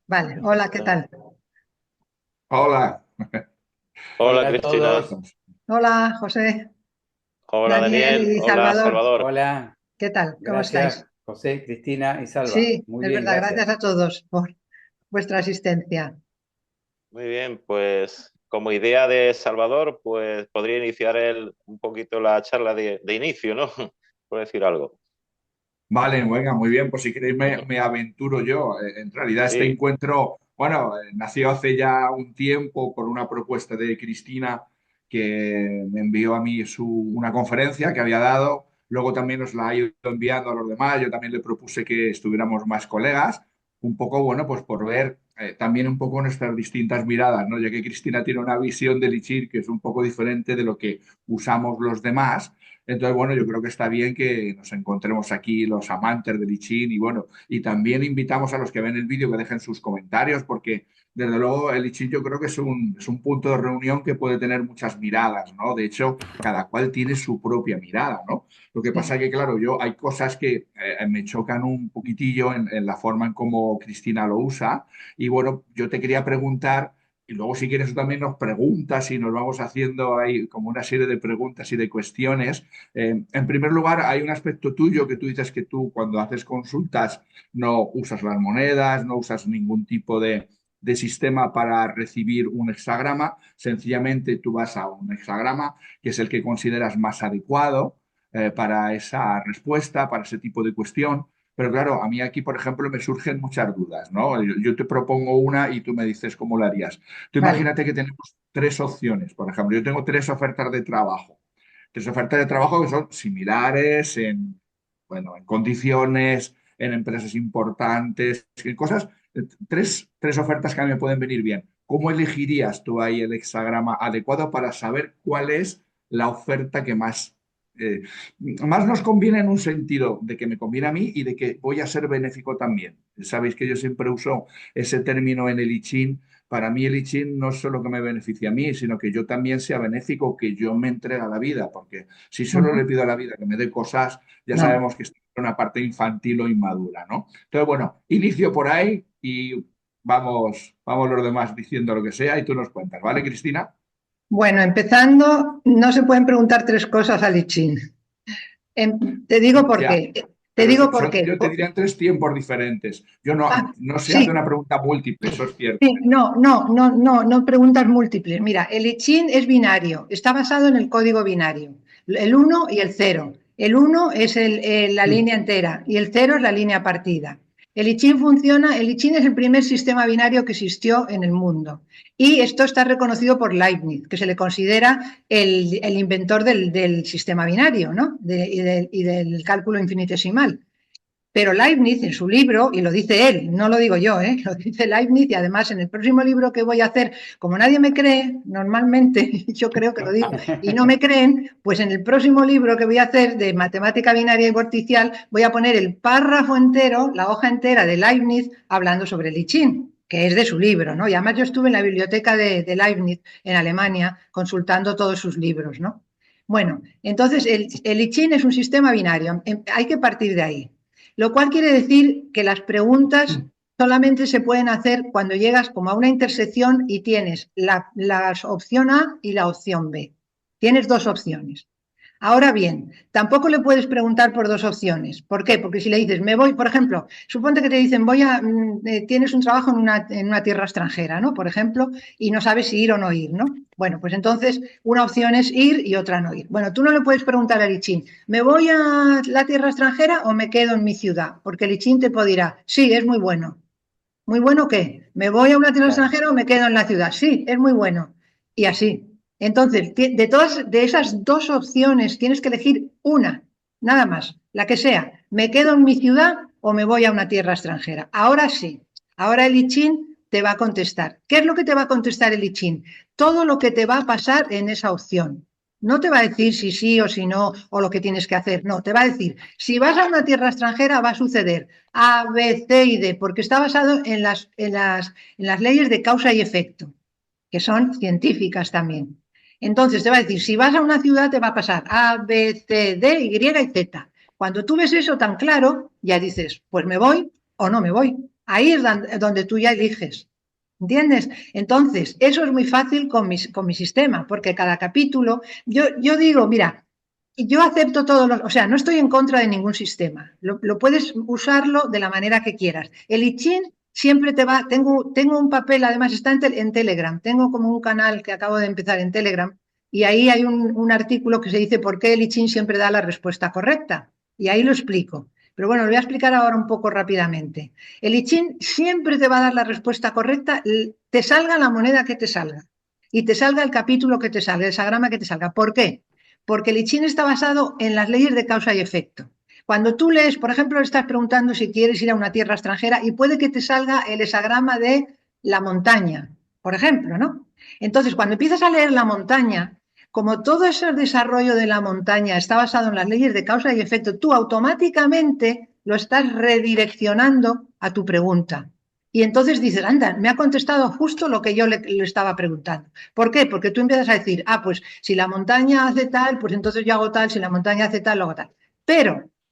Vale, hola, ¿qué tal? Hola, Hola Hola a ¿cómo Cristina, todos. estás? Hola, José, hola Daniel Daniel, y hola Salvador. Salvador. Hola, ¿Qué tal? ¿Cómo gracias estáis? José, Cristina y Salva. Sí, Muy es bien, verdad, gracias gracias. a todos por vuestra asistencia. Muy bien, pues como idea de Salvador, pues podría iniciar él un poquito la charla de inicio, ¿no? Por decir algo. Vale, venga, muy bien, pues si queréis me aventuro yo. En realidad este Sí, encuentro, bueno, nació hace ya un tiempo por una propuesta de Cristina que me envió a mí una conferencia que había dado. Luego también nos la ha ido enviando a los demás. Yo también le propuse que estuviéramos más colegas, un poco, bueno, pues por ver también un poco nuestras distintas miradas, ¿no? Ya que Cristina tiene una visión del ICHIR que es un poco diferente de lo que usamos los demás. Entonces, bueno, yo creo que está bien que nos encontremos aquí los amantes del I Ching y bueno, y también invitamos a los que ven el vídeo que dejen sus comentarios porque desde luego el I Ching yo creo que es un punto de reunión que puede tener muchas miradas, ¿no? De hecho, cada cual tiene su propia mirada, ¿no? Lo que pasa Sí. es que, claro, yo hay cosas que me chocan un poquitillo en la forma en cómo Cristina lo usa y bueno, yo te quería preguntar. Y luego, si quieres, tú también nos preguntas y nos vamos haciendo ahí como una serie de preguntas y de cuestiones en primer lugar, hay un aspecto tuyo que tú dices que tú cuando haces consultas no usas las monedas, no usas ningún tipo de sistema para recibir un hexagrama, sencillamente tú vas a un hexagrama que es el que consideras más adecuado para esa respuesta, para ese tipo de cuestión. Pero claro, a mí aquí, por ejemplo, me surgen muchas dudas, ¿no? Yo te propongo una y tú me dices cómo lo harías. Tú Vale, imagínate que tenemos tres opciones, por ejemplo, yo tengo tres ofertas de trabajo, tres ofertas de trabajo que son similares bueno, en condiciones, en empresas importantes, en cosas, tres ofertas que a mí me pueden venir bien. ¿Cómo elegirías tú ahí el hexagrama adecuado para saber cuál es la oferta que eh, más nos conviene en un sentido de que me conviene a mí y de que voy a ser benéfico también? Sabéis que yo siempre uso ese término en el I Ching. Para mí el I Ching no es solo que me beneficie a mí, sino que yo también sea benéfico, que yo me entregue a la vida, porque si solo ujú, le pido a la vida que me dé cosas, ya no. sabemos que está en una parte infantil o inmadura, ¿no? Entonces, bueno, inicio por ahí y vamos los demás diciendo lo que sea y tú nos cuentas, ¿vale, Cristina? Bueno, empezando, no se pueden preguntar tres cosas al ICHIN. Te digo por Ya, qué. Te pero digo por qué. yo te diría en tres tiempos diferentes. Yo Ah, no se hace sí, una pregunta múltiple, eso es cierto, sí, ¿eh? no preguntas múltiples. Mira, el I Ching es binario, está basado en el código binario, el uno y el 0. El uno es la Mm. línea entera y el 0 es la línea partida. El I Ching funciona, el I Ching es el primer sistema binario que existió en el mundo y esto está reconocido por Leibniz, que se le considera el inventor del sistema binario, ¿no? Y del cálculo infinitesimal. Pero Leibniz en su libro, y lo dice él, no lo digo yo, lo dice Leibniz, y además en el próximo libro que voy a hacer, como nadie me cree, normalmente yo creo que lo digo, y no me creen, pues en el próximo libro que voy a hacer de matemática binaria y vorticial, voy a poner el párrafo entero, la hoja entera de Leibniz hablando sobre el I Ching, que es de su libro, ¿no? Y además yo estuve en la biblioteca de Leibniz en Alemania consultando todos sus libros, ¿no? Bueno, entonces el I Ching es un sistema binario, hay que partir de ahí. Lo cual quiere decir que las preguntas solamente se pueden hacer cuando llegas como a una intersección y tienes la opción A y la opción B. Tienes dos opciones. Ahora bien, tampoco le puedes preguntar por dos opciones. ¿Por qué? Porque si le dices, me voy, por ejemplo, suponte que te dicen, tienes un trabajo en una tierra extranjera, ¿no? Por ejemplo, y no sabes si ir o no ir, ¿no? Bueno, pues entonces una opción es ir y otra no ir. Bueno, tú no le puedes preguntar a Lichín, ¿me voy a la tierra extranjera o me quedo en mi ciudad? Porque Lichín te dirá, sí, es muy bueno. ¿Muy bueno qué? ¿Me voy a una tierra Claro. extranjera o me quedo en la ciudad? Sí, es muy bueno. Y así. Entonces, de esas dos opciones tienes que elegir una, nada más, la que sea. ¿Me quedo en mi ciudad o me voy a una tierra extranjera? Ahora sí, ahora el I Ching te va a contestar. ¿Qué es lo que te va a contestar el I Ching? Todo lo que te va a pasar en esa opción. No te va a decir si sí o si no o lo que tienes que hacer. No, te va a decir, si vas a una tierra extranjera va a suceder A, B, C y D, porque está basado en las leyes de causa y efecto, que son científicas también. Entonces te va a decir, si vas a una ciudad te va a pasar A, B, C, D, Y y Z. Cuando tú ves eso tan claro, ya dices, pues me voy o no me voy. Ahí es donde tú ya eliges. ¿Entiendes? Entonces, eso es muy fácil con mi sistema, porque cada capítulo, yo digo, mira, yo acepto todos los, o sea, no estoy en contra de ningún sistema, lo puedes usarlo de la manera que quieras. El I Ching siempre te va, tengo un papel, además está en Telegram, tengo como un canal que acabo de empezar en Telegram, y ahí hay un artículo que se dice por qué el I Ching siempre da la respuesta correcta, y ahí lo explico. Pero bueno, lo voy a explicar ahora un poco rápidamente. El I Ching siempre te va a dar la respuesta correcta, te salga la moneda que te salga y te salga el capítulo que te salga, el hexagrama que te salga. ¿Por qué? Porque el I Ching está basado en las leyes de causa y efecto. Cuando tú lees, por ejemplo, le estás preguntando si quieres ir a una tierra extranjera y puede que te salga el hexagrama de la montaña, por ejemplo, ¿no? Entonces, cuando empiezas a leer la montaña, como todo ese desarrollo de la montaña está basado en las leyes de causa y efecto, tú automáticamente lo estás redireccionando a tu pregunta. Y entonces dices, anda, me ha contestado justo lo que yo le estaba preguntando. ¿Por qué? Porque tú empiezas a decir, pues si la montaña hace tal, pues entonces yo hago tal, si la montaña hace tal, lo hago tal.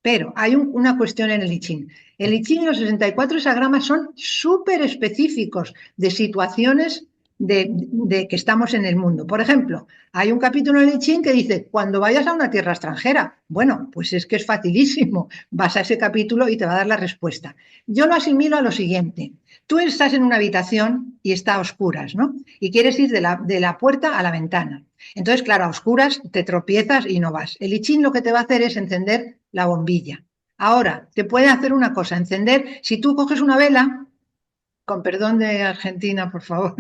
Pero hay una cuestión en el I Ching. El I Ching y los 64 hexagramas son súper específicos de situaciones de que estamos en el mundo. Por ejemplo, hay un capítulo en el I Ching que dice, cuando vayas a una tierra extranjera, bueno, pues es que es facilísimo, vas a ese capítulo y te va a dar la respuesta. Yo lo asimilo a lo siguiente, tú estás en una habitación y está a oscuras, ¿no? Y quieres ir de la puerta a la ventana. Entonces, claro, a oscuras te tropiezas y no vas. El I Ching lo que te va a hacer es encender la bombilla. Ahora, te puede hacer una cosa, encender, si tú coges una vela, con perdón de Argentina, por favor.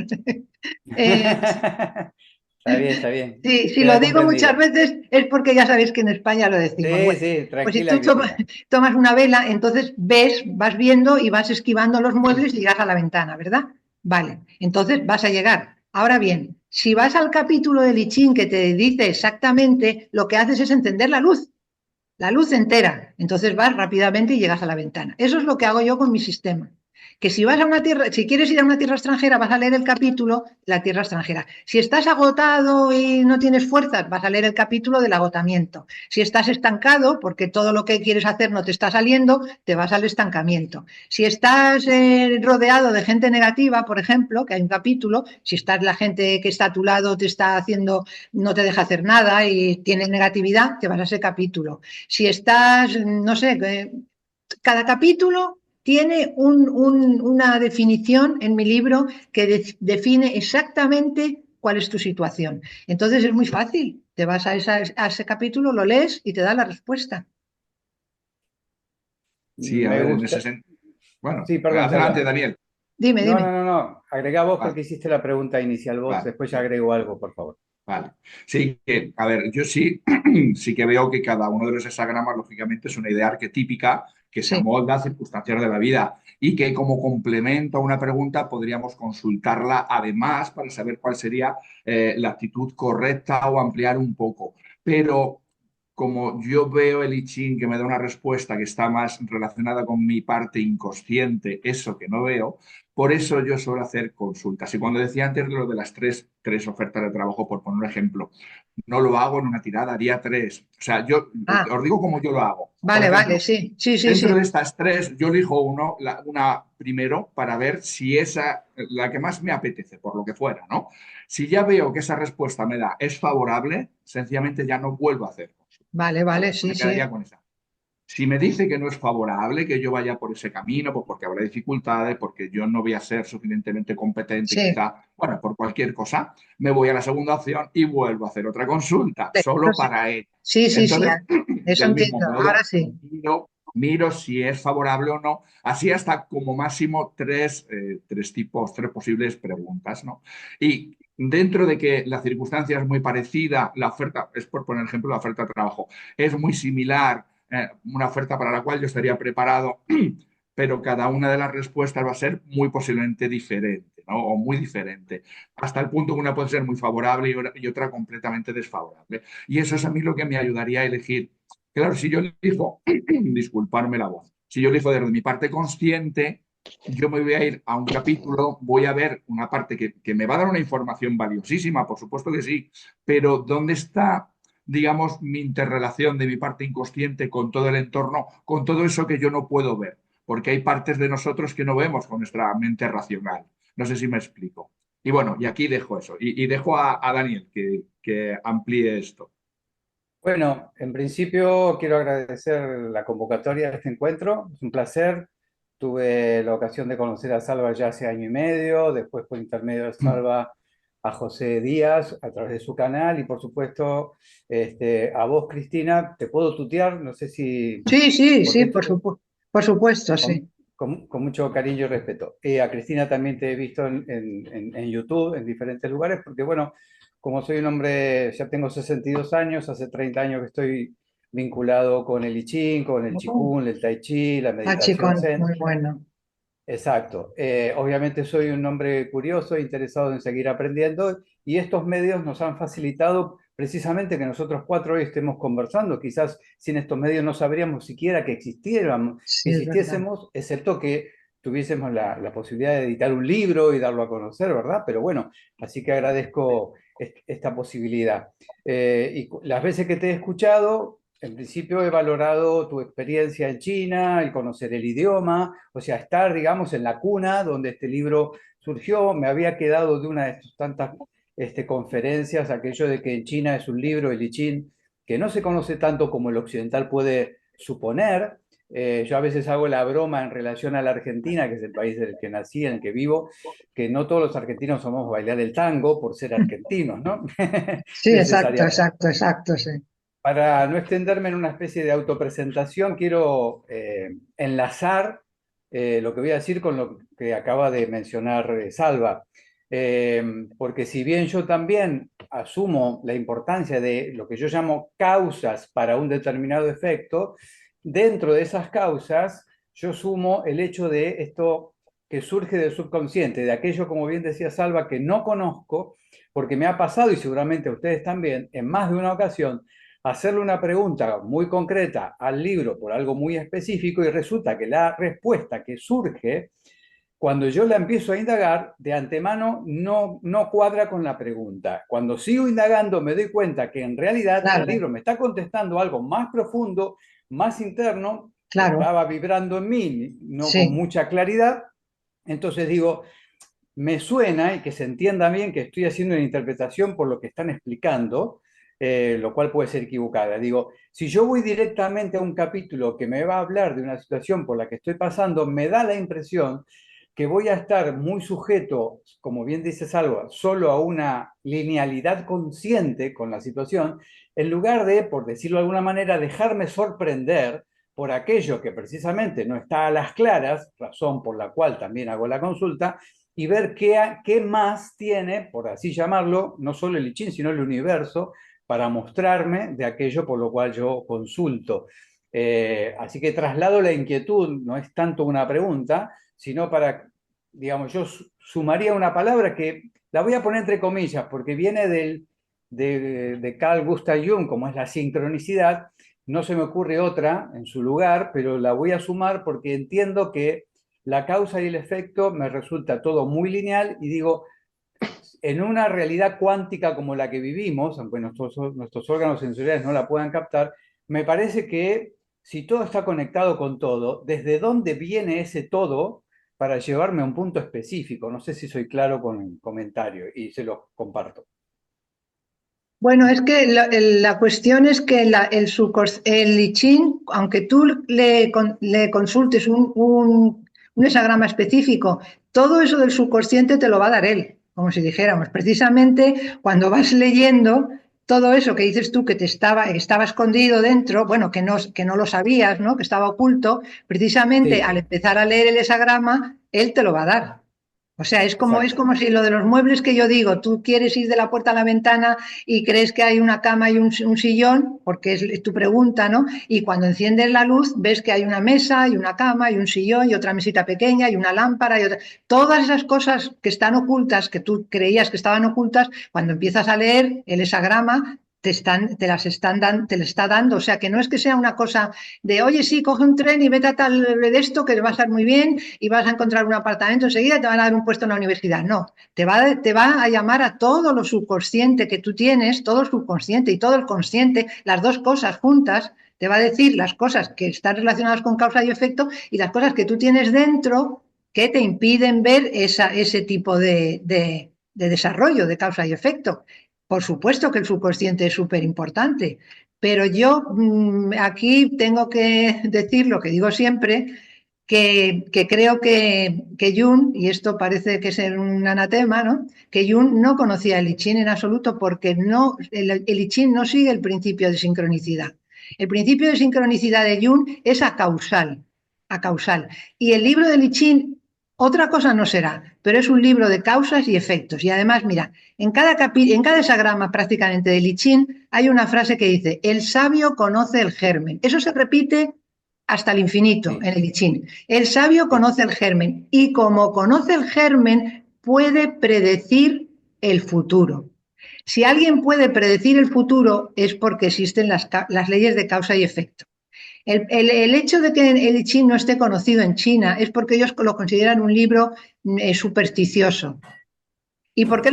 Está bien, está bien. Si lo Queda digo muchas comprendido. veces es porque ya sabéis que en España lo decimos. Sí, Bueno, sí, pues si tranquila, tú Cristina. tomas una vela, entonces vas viendo y vas esquivando los muebles y llegas a la ventana, ¿verdad? Vale, entonces vas a llegar. Ahora bien, si vas al capítulo de I Ching que te dice exactamente, lo que haces es encender la luz entera. Entonces vas rápidamente y llegas a la ventana. Eso es lo que hago yo con mi sistema. Que si vas a una tierra, si quieres ir a una tierra extranjera, vas a leer el capítulo La tierra extranjera. Si estás agotado y no tienes fuerzas, vas a leer el capítulo del agotamiento. Si estás estancado, porque todo lo que quieres hacer no te está saliendo, te vas al estancamiento. Si estás rodeado de gente negativa, por ejemplo, que hay un capítulo, si estás la gente que está a tu lado te está haciendo, no te deja hacer nada y tienes negatividad, te vas a ese capítulo. Si estás, no sé, cada capítulo tiene una definición en mi libro que define exactamente cuál es tu situación. Entonces es muy fácil. Te vas a ese capítulo, lo lees y te da la respuesta. Sí, a Me ver, en gusta. ese sentido. Bueno, Sí, perdón, adelante, Salva. Daniel. Dime, No, no, dime. no, no. Agrega vos Vale, porque hiciste la pregunta inicial vos, vale, después ya venga. agrego algo, por favor. Vale. Sí, que, a ver, yo sí, sí que veo que cada uno de los hexagramas, lógicamente, es una idea arquetípica que se Sí, amolda a circunstancias de la vida y que como complemento a una pregunta podríamos consultarla además para saber cuál sería la actitud correcta o ampliar un poco. Pero como yo veo el I Ching que me da una respuesta que está más relacionada con mi parte inconsciente, eso que no veo, por eso yo suelo hacer consultas. Y cuando decía antes lo de las tres ofertas de trabajo, por poner un ejemplo, no lo hago en una tirada, haría tres. O sea, yo ah, os digo cómo yo lo hago. Por vale, vale, ejemplo, sí, sí, sí, dentro sí. de estas tres, yo elijo una primero para ver si esa, la que más me apetece, por lo que fuera, ¿no? Si ya veo que esa respuesta me da es favorable, sencillamente ya no vuelvo a hacer consulta, Vale, ¿vale? vale, Me sí, quedaría sí. con esa. Si me dice que no es favorable que yo vaya por ese camino, pues porque habrá dificultades, porque yo no voy a ser suficientemente competente, Sí, quizá, bueno, por cualquier cosa, me voy a la segunda opción y vuelvo a hacer otra consulta, solo para él. sí, sí, sí, Entonces, eso del mismo entiendo. Ahora modo, sí. miro si es favorable o no, así hasta como máximo tres posibles preguntas, ¿no? Y dentro de que la circunstancia es muy parecida, la oferta, es por poner ejemplo, la oferta de trabajo, es muy similar, una oferta para la cual yo estaría preparado, pero cada una de las respuestas va a ser muy posiblemente diferente, ¿no? O muy diferente, hasta el punto que una puede ser muy favorable y otra completamente desfavorable. Y eso es a mí lo que me ayudaría a elegir. Claro, si yo elijo, disculparme la voz, si yo elijo desde mi parte consciente, yo me voy a ir a un capítulo, voy a ver una parte que me va a dar una información valiosísima, por supuesto que sí, pero ¿dónde está, digamos, mi interrelación de mi parte inconsciente con todo el entorno, con todo eso que yo no puedo ver? porque hay partes de nosotros que no vemos con nuestra mente racional. No sé si me explico. Y bueno, y aquí dejo eso. Y dejo a Daniel que amplíe esto. Bueno, en principio quiero agradecer la convocatoria de este encuentro. Es un placer. Tuve la ocasión de conocer a Salva ya hace año y medio, después por intermedio de Salva a José Díaz a través de su canal y por supuesto a vos, Cristina. ¿Te puedo tutear? No sé si... Sí, sí, sí, Porque por supuesto, sí. con mucho cariño y respeto. Y a Cristina también te he visto en YouTube, en diferentes lugares, porque bueno, como soy un hombre, ya tengo 62 años, hace 30 años que estoy vinculado con el I Ching, con el Qigong, el Tai Chi, la Ah, meditación chicón, Zen. muy bueno. Exacto. Obviamente soy un hombre curioso, interesado en seguir aprendiendo y estos medios nos han facilitado precisamente que nosotros cuatro hoy estemos conversando. Quizás sin estos medios no sabríamos siquiera que Sí, es verdad. existiésemos, excepto que tuviésemos la posibilidad de editar un libro y darlo a conocer, ¿verdad? Pero bueno, así que agradezco esta posibilidad. Las veces que te he escuchado, en principio he valorado tu experiencia en China, el conocer el idioma, o sea, estar, digamos, en la cuna donde este libro surgió. Me había quedado de una de tus tantas conferencias, aquello de que en China es un libro, el I Ching, que no se conoce tanto como el occidental puede suponer. Yo a veces hago la broma en relación a la Argentina, que es el país en el que nací, en el que vivo, que no todos los argentinos somos bailar el tango por ser argentinos, ¿no? Sí, exacto, Necesariamente. exacto, exacto, sí. Para no extenderme en una especie de autopresentación, quiero enlazar lo que voy a decir con lo que acaba de mencionar Salva. Porque si bien yo también asumo la importancia de lo que yo llamo causas para un determinado efecto, dentro de esas causas yo sumo el hecho de esto que surge del subconsciente, de aquello, como bien decía Salva, que no conozco, porque me ha pasado, y seguramente a ustedes también, en más de una ocasión, hacerle una pregunta muy concreta al libro por algo muy específico y resulta que la respuesta que surge cuando yo la empiezo a indagar, de antemano no cuadra con la pregunta. Cuando sigo indagando me doy cuenta que en realidad el Claro, libro me está contestando algo más profundo, más interno, que claro, estaba vibrando en mí, no con sí. mucha claridad. Entonces digo, me suena, y que se entienda bien, que estoy haciendo una interpretación por lo que están explicando, lo cual puede ser equivocada. Digo, si yo voy directamente a un capítulo que me va a hablar de una situación por la que estoy pasando, me da la impresión que voy a estar muy sujeto, como bien dices algo, solo a una linealidad consciente con la situación, en lugar de, por decirlo de alguna manera, dejarme sorprender por aquello que precisamente no está a las claras, razón por la cual también hago la consulta, y ver qué más tiene, por así llamarlo, no solo el I Ching, sino el universo, para mostrarme de aquello por lo cual yo consulto. Así que traslado la inquietud, no es tanto una pregunta, sino para, digamos, yo sumaría una palabra que la voy a poner entre comillas, porque viene de Carl Gustav Jung, como es la sincronicidad. No se me ocurre otra en su lugar, pero la voy a sumar porque entiendo que la causa y el efecto me resulta todo muy lineal y digo, en una realidad cuántica como la que vivimos, aunque nuestros órganos sensoriales no la puedan captar, me parece que si todo está conectado con todo, ¿desde dónde viene ese todo para llevarme a un punto específico? No sé si soy claro con el comentario y se los comparto. Bueno, es que la cuestión es que el I Ching, aunque tú le consultes un hesagrama específico, todo eso del subconsciente te lo va a dar él, como si dijéramos. Precisamente cuando vas leyendo todo eso que dices tú que estaba escondido dentro, bueno, que no lo sabías, ¿no? Que estaba oculto, precisamente Sí, al empezar a leer el hesagrama, él te lo va a dar. O sea, es exacto. como si lo de los muebles que yo digo, tú quieres ir de la puerta a la ventana y crees que hay una cama y un sillón, porque es tu pregunta, ¿no? Y cuando enciendes la luz ves que hay una mesa y una cama y un sillón y otra mesita pequeña y una lámpara y otra. Todas esas cosas que están ocultas, que tú creías que estaban ocultas, cuando empiezas a leer el hesagrama, te le está dando. O sea, que no es que sea una cosa de, oye, sí, coge un tren y vete a tal de esto, que va a estar muy bien y vas a encontrar un apartamento enseguida y te van a dar un puesto en la universidad. No, te va a llamar a todo lo subconsciente que tú tienes, todo el subconsciente y todo el consciente, las dos cosas juntas, Te va a decir las cosas que están relacionadas con causa y efecto y las cosas que tú tienes dentro que te impiden ver ese tipo de desarrollo de causa y efecto. Por supuesto que el subconsciente es súper importante, pero yo aquí tengo que decir lo que digo siempre, que creo que Jung, y esto parece que es un anatema, ¿no? Que Jung no conocía el I Ching en absoluto porque no, el I Ching no sigue el principio de sincronicidad. El principio de sincronicidad de Jung es acausal, acausal. Y el libro del I Ching, otra cosa no será, pero es un libro de causas y efectos. Y además, mira, en cada hexagrama prácticamente del I Ching hay una frase que dice, el sabio conoce el germen. Eso se repite hasta el infinito en el I Ching. El sabio conoce el germen y como conoce el germen puede predecir el futuro. Si alguien puede predecir el futuro es porque existen las leyes de causa y efecto. El hecho de que el I Ching no esté conocido en China es porque ellos lo consideran un libro supersticioso. ¿Y por qué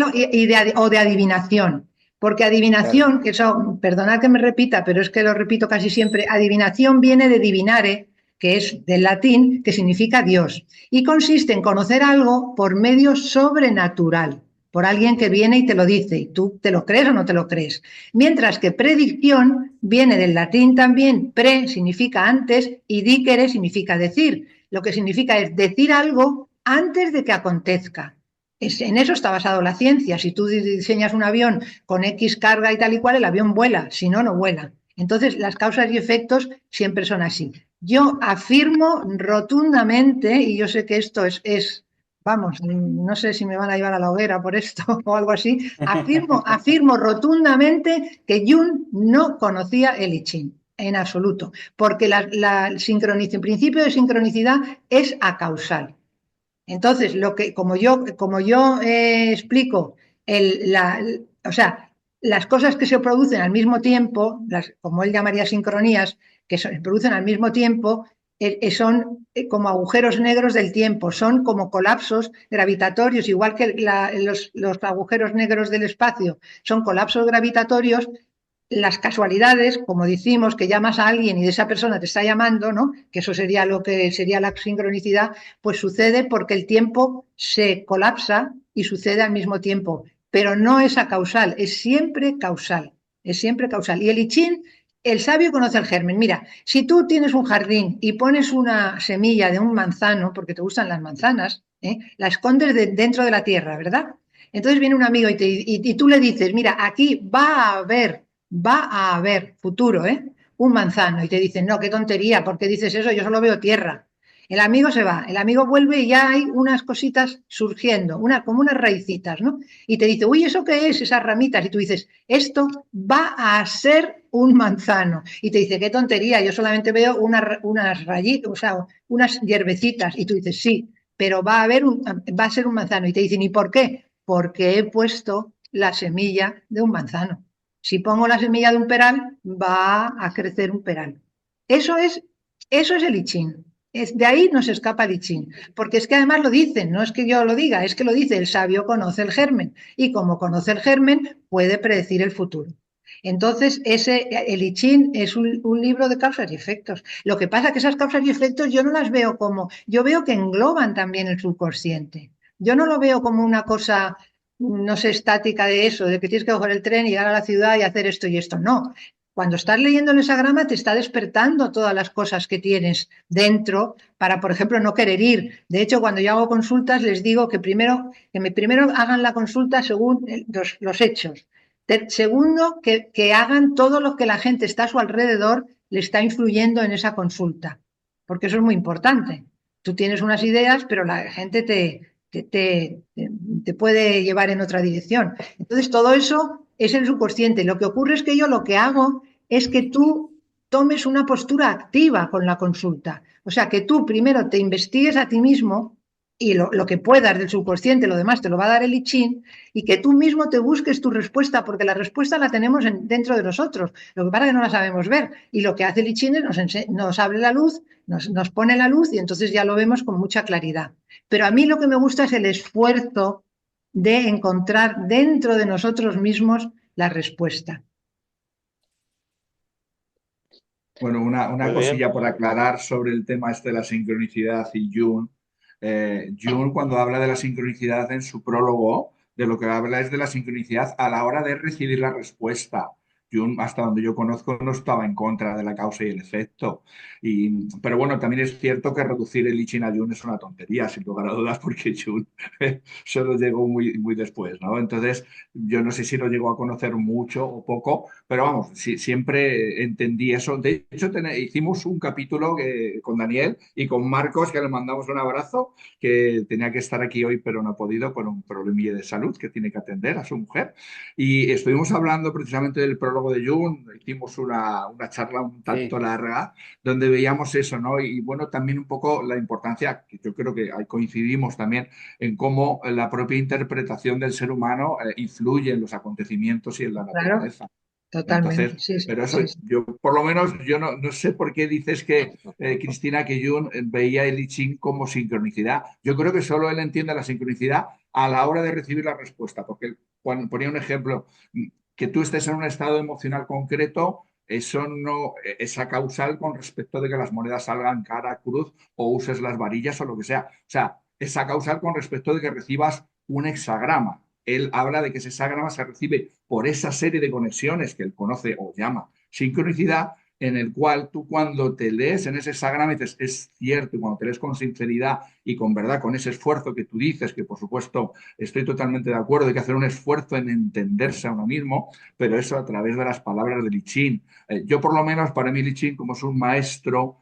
o de adivinación? Porque adivinación, claro, que eso, perdonad que me repita, pero es que lo repito casi siempre, adivinación viene de divinare, que es del latín, que significa Dios, y consiste en conocer algo por medio sobrenatural, por alguien que viene y te lo dice, y tú te lo crees o no te lo crees. Mientras que predicción viene del latín también, pre significa antes y dicere significa decir. Lo que significa es decir algo antes de que acontezca. En eso está basado la ciencia. Si tú diseñas un avión con X carga y tal y cual, el avión vuela, si no, no vuela. Entonces, las causas y efectos siempre son así. Yo afirmo rotundamente, y yo sé que esto vamos, no sé si me van a llevar a la hoguera por esto o algo así, afirmo rotundamente que Jung no conocía el I Ching, en absoluto, porque el principio de sincronicidad es acausal. Entonces, como yo explico, o sea, las cosas que se producen al mismo tiempo, como él llamaría sincronías, que se producen al mismo tiempo, son como agujeros negros del tiempo, son como colapsos gravitatorios, igual que los agujeros negros del espacio son colapsos gravitatorios. Las casualidades, como decimos, que llamas a alguien y esa persona te está llamando, ¿no? Que eso sería lo que sería la sincronicidad, pues sucede porque el tiempo se colapsa y sucede al mismo tiempo, pero no es acausal, es siempre causal, es siempre causal. Y el I Ching, el sabio conoce el germen. Mira, si tú tienes un jardín y pones una semilla de un manzano, porque te gustan las manzanas, la escondes dentro de la tierra, ¿verdad? Entonces viene un amigo y tú le dices, mira, aquí va a haber futuro, un manzano. Y te dicen, no, qué tontería, ¿por qué dices eso? Yo solo veo tierra. El amigo se va, el amigo vuelve y ya hay unas cositas surgiendo, como unas raicitas, ¿no? Y te dice, uy, ¿eso qué es? Esas ramitas. Y tú dices, esto va a ser un manzano. Y te dice, qué tontería, yo solamente veo unas rayitas, o sea, unas hierbecitas. Y tú dices, sí, pero va a ser un manzano. Y te dicen, ¿y por qué? Porque he puesto la semilla de un manzano. Si pongo la semilla de un peral, va a crecer un peral. Eso es el I Ching. De ahí nos escapa el I Ching. Porque es que además lo dicen, no es que yo lo diga, es que lo dice, el sabio conoce el germen. Y como conoce el germen, puede predecir el futuro. Entonces, el I Ching es un libro de causas y efectos. Lo que pasa es que esas causas y efectos yo no las veo yo veo que engloban también el subconsciente. Yo no lo veo como una cosa, no sé, estática de eso, de que tienes que coger el tren y llegar a la ciudad y hacer esto y esto. No. Cuando estás leyendo el hexagrama te está despertando todas las cosas que tienes dentro para, por ejemplo, no querer ir. De hecho, cuando yo hago consultas les digo que primero hagan la consulta según los hechos. Segundo, que hagan todo lo que la gente está a su alrededor le está influyendo en esa consulta, porque eso es muy importante. Tú tienes unas ideas, pero la gente te puede llevar en otra dirección. Entonces, todo eso es el subconsciente. Lo que ocurre es que yo lo que hago es que tú tomes una postura activa con la consulta. O sea, que tú primero te investigues a ti mismo y lo que puedas del subconsciente, lo demás te lo va a dar el I Ching, y que tú mismo te busques tu respuesta, porque la respuesta la tenemos dentro de nosotros. Lo que pasa es que no la sabemos ver. Y lo que hace el I Ching es nos abre la luz, nos pone la luz y entonces ya lo vemos con mucha claridad. Pero a mí lo que me gusta es el esfuerzo de encontrar dentro de nosotros mismos la respuesta. Bueno, una Muy bien. cosilla por aclarar sobre el tema este de la sincronicidad y Jung. Jung, cuando habla de la sincronicidad en su prólogo, de lo que habla es de la sincronicidad a la hora de recibir la respuesta. Jung, hasta donde yo conozco, no estaba en contra de la causa y el efecto. Pero bueno, también es cierto que reducir el I Ching a Jung es una tontería, sin lugar a dudas, porque Jung solo llegó muy, muy después, ¿no? Entonces, yo no sé si lo llegó a conocer mucho o poco, pero vamos, sí, siempre entendí eso. De hecho, hicimos un capítulo con Daniel y con Marcos, que le mandamos un abrazo, que tenía que estar aquí hoy, pero no ha podido por un problemilla de salud que tiene que atender a su mujer. Y estuvimos hablando precisamente del prólogo de Jung, hicimos una charla un tanto Sí, larga, donde veíamos eso, ¿no? Y bueno, también un poco la importancia, que yo creo que ahí coincidimos también, en cómo la propia interpretación del ser humano influye en los acontecimientos y en la Claro, naturaleza. Entonces, totalmente, sí, sí, pero eso, sí, sí. yo por lo menos, yo no sé por qué dices que Cristina, que Jung veía el I Ching como sincronicidad. Yo creo que solo él entiende la sincronicidad a la hora de recibir la respuesta, porque él ponía un ejemplo, que tú estés en un estado emocional concreto, eso no es causal con respecto de que las monedas salgan cara, cruz o uses las varillas o lo que sea. O sea, es causal con respecto de que recibas un hexagrama. Él habla de que ese hexagrama se recibe por esa serie de conexiones que él conoce o llama sincronicidad, en el cual tú cuando te lees en ese hexagrama dices, es cierto, y cuando te lees con sinceridad y con verdad, con ese esfuerzo que tú dices, que por supuesto estoy totalmente de acuerdo, hay que hacer un esfuerzo en entenderse a uno mismo, pero eso a través de las palabras de I Ching. Yo por lo menos, para mí I Ching, como es un maestro,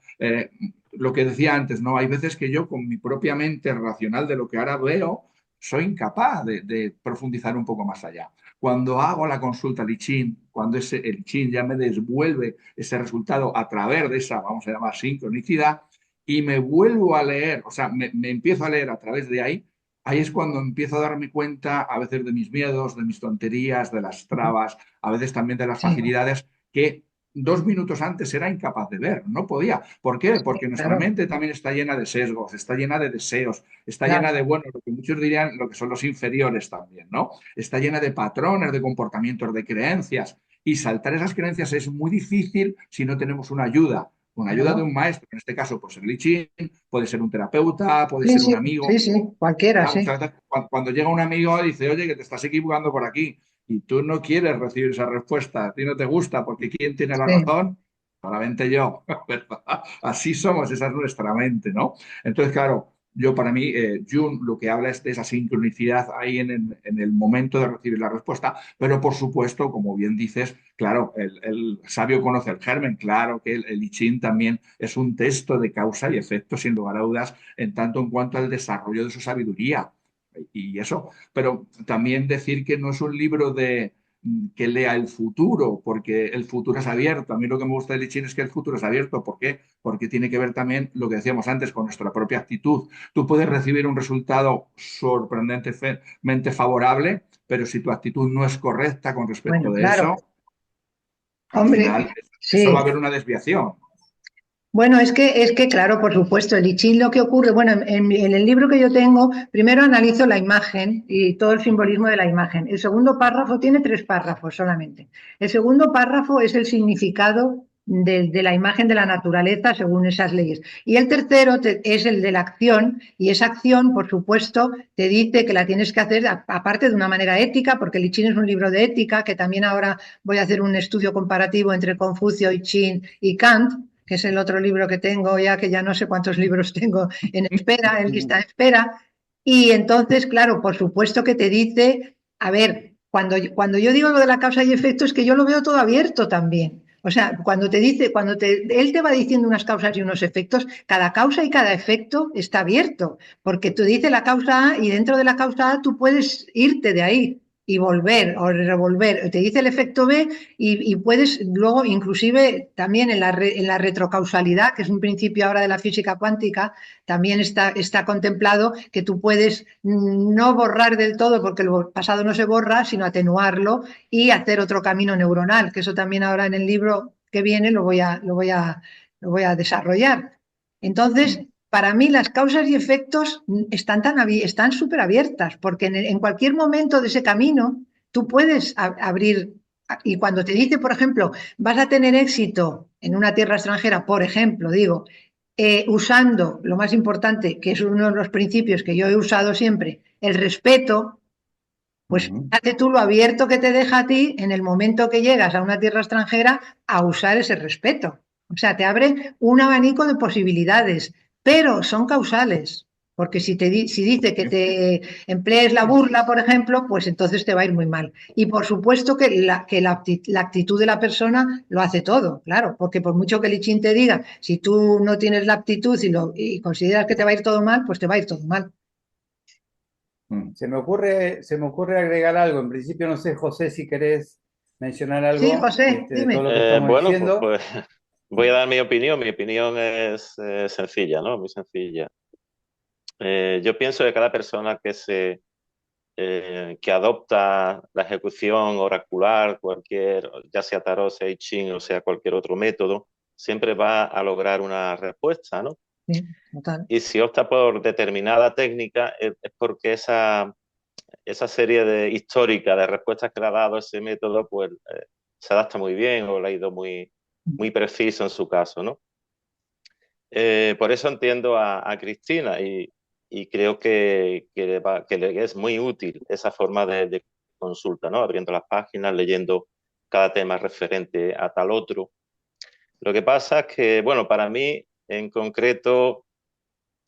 lo que decía antes, ¿no? Hay veces que yo con mi propia mente racional de lo que ahora veo, soy incapaz de profundizar un poco más allá. Cuando hago la consulta al I Ching, cuando el I Ching ya me devuelve ese resultado a través de esa, vamos a llamar, sincronicidad, y me vuelvo a leer, o sea, me empiezo a leer a través de ahí, ahí es cuando empiezo a darme cuenta a veces de mis miedos, de mis tonterías, de las trabas, a veces también de las Sí, facilidades que 2 minutos antes era incapaz de ver, no podía. ¿Por qué? sí, Porque nuestra claro, mente también está llena de sesgos, está llena de deseos, está llena claro. de, bueno, lo que muchos dirían lo que son los inferiores también, ¿no? Está llena de patrones, de comportamientos, de creencias. Y saltar esas creencias es muy difícil si no tenemos una ayuda de Claro. un maestro, en este caso puede ser el I Ching, puede ser un terapeuta, puede Sí, ser un sí, amigo. sí, sí, cualquiera, ¿Verdad? sí. Muchas veces cuando llega un amigo dice, oye, que te estás equivocando por aquí y tú no quieres recibir esa respuesta, a ti no te gusta porque ¿quién tiene la Sí. razón? Solamente yo. Así somos, esa es nuestra mente, ¿no? Entonces, claro, yo para mí, Jung lo que habla es de esa sincronicidad ahí en el momento de recibir la respuesta, pero por supuesto, como bien dices, claro, el sabio conoce el germen, claro que el I Ching también es un texto de causa y efecto, sin lugar a dudas, en tanto en cuanto al desarrollo de su sabiduría y eso, pero también decir que no es un libro que lea el futuro, porque el futuro es abierto. A mí lo que me gusta de Lichín es que el futuro es abierto. ¿Por qué? Porque tiene que ver también lo que decíamos antes con nuestra propia actitud. Tú puedes recibir un resultado sorprendentemente favorable, pero si tu actitud no es correcta con respecto Bueno, de claro. eso, al Hombre, final eso va a sí. haber una desviación. Bueno, es que, claro, por supuesto, el I Ching lo que ocurre, bueno, en el libro que yo tengo, primero analizo la imagen y todo el simbolismo de la imagen. El segundo párrafo tiene 3 párrafos solamente. El segundo párrafo es el significado de la imagen de la naturaleza según esas leyes. Y el tercero es el de la acción, y esa acción, por supuesto, te dice que la tienes que hacer aparte de una manera ética, porque el I Ching es un libro de ética, que también ahora voy a hacer un estudio comparativo entre Confucio, I Ching y Kant, que es el otro libro que tengo ya, que ya no sé cuántos libros tengo en espera, en lista de espera. Y entonces, claro, por supuesto que te dice, a ver, cuando yo digo lo de la causa y efecto, es que yo lo veo todo abierto también. O sea, cuando te dice, él te va diciendo unas causas y unos efectos, cada causa y cada efecto está abierto, porque tú dices la causa A y dentro de la causa A tú puedes irte de ahí y volver o revolver. Te dice el efecto B y puedes luego, inclusive también en la retrocausalidad, que es un principio ahora de la física cuántica, también está contemplado que tú puedes no borrar del todo, porque el pasado no se borra, sino atenuarlo y hacer otro camino neuronal, que eso también ahora en el libro que viene lo voy a desarrollar. Entonces, para mí las causas y efectos están súper abiertas, porque en cualquier momento de ese camino tú puedes abrir Y cuando te dice, por ejemplo, vas a tener éxito en una tierra extranjera, por ejemplo, digo, usando lo más importante, que es uno de los principios que yo he usado siempre, el respeto, pues fíjate tú lo abierto que te deja a ti en el momento que llegas a una tierra extranjera a usar ese respeto. O sea, te abre un abanico de posibilidades, pero son causales. Porque si dice que te emplees la burla, por ejemplo, pues entonces te va a ir muy mal. Y por supuesto que la actitud de la persona lo hace todo, claro, porque por mucho que el I Ching te diga, si tú no tienes la actitud y consideras que te va a ir todo mal, pues te va a ir todo mal. Se me ocurre agregar algo. En principio, no sé, José, si querés mencionar Sí, algo José, de todo dime. lo que estamos Bueno, diciendo. pues voy a dar mi opinión. Mi opinión es sencilla, ¿no? Muy sencilla. Yo pienso que cada persona que adopta la ejecución oracular, cualquier, ya sea tarot, sea I Ching o sea cualquier otro método, siempre va a lograr una respuesta, ¿no? Sí, total. Y si opta por determinada técnica, es porque esa serie de histórica de respuestas que le ha dado ese método, pues se adapta muy bien o le ha ido muy preciso en su caso, ¿no? Por eso entiendo a Cristina y creo que le es muy útil esa forma de consulta, ¿no? Abriendo las páginas, leyendo cada tema referente a tal otro. Lo que pasa es que, bueno, para mí en concreto,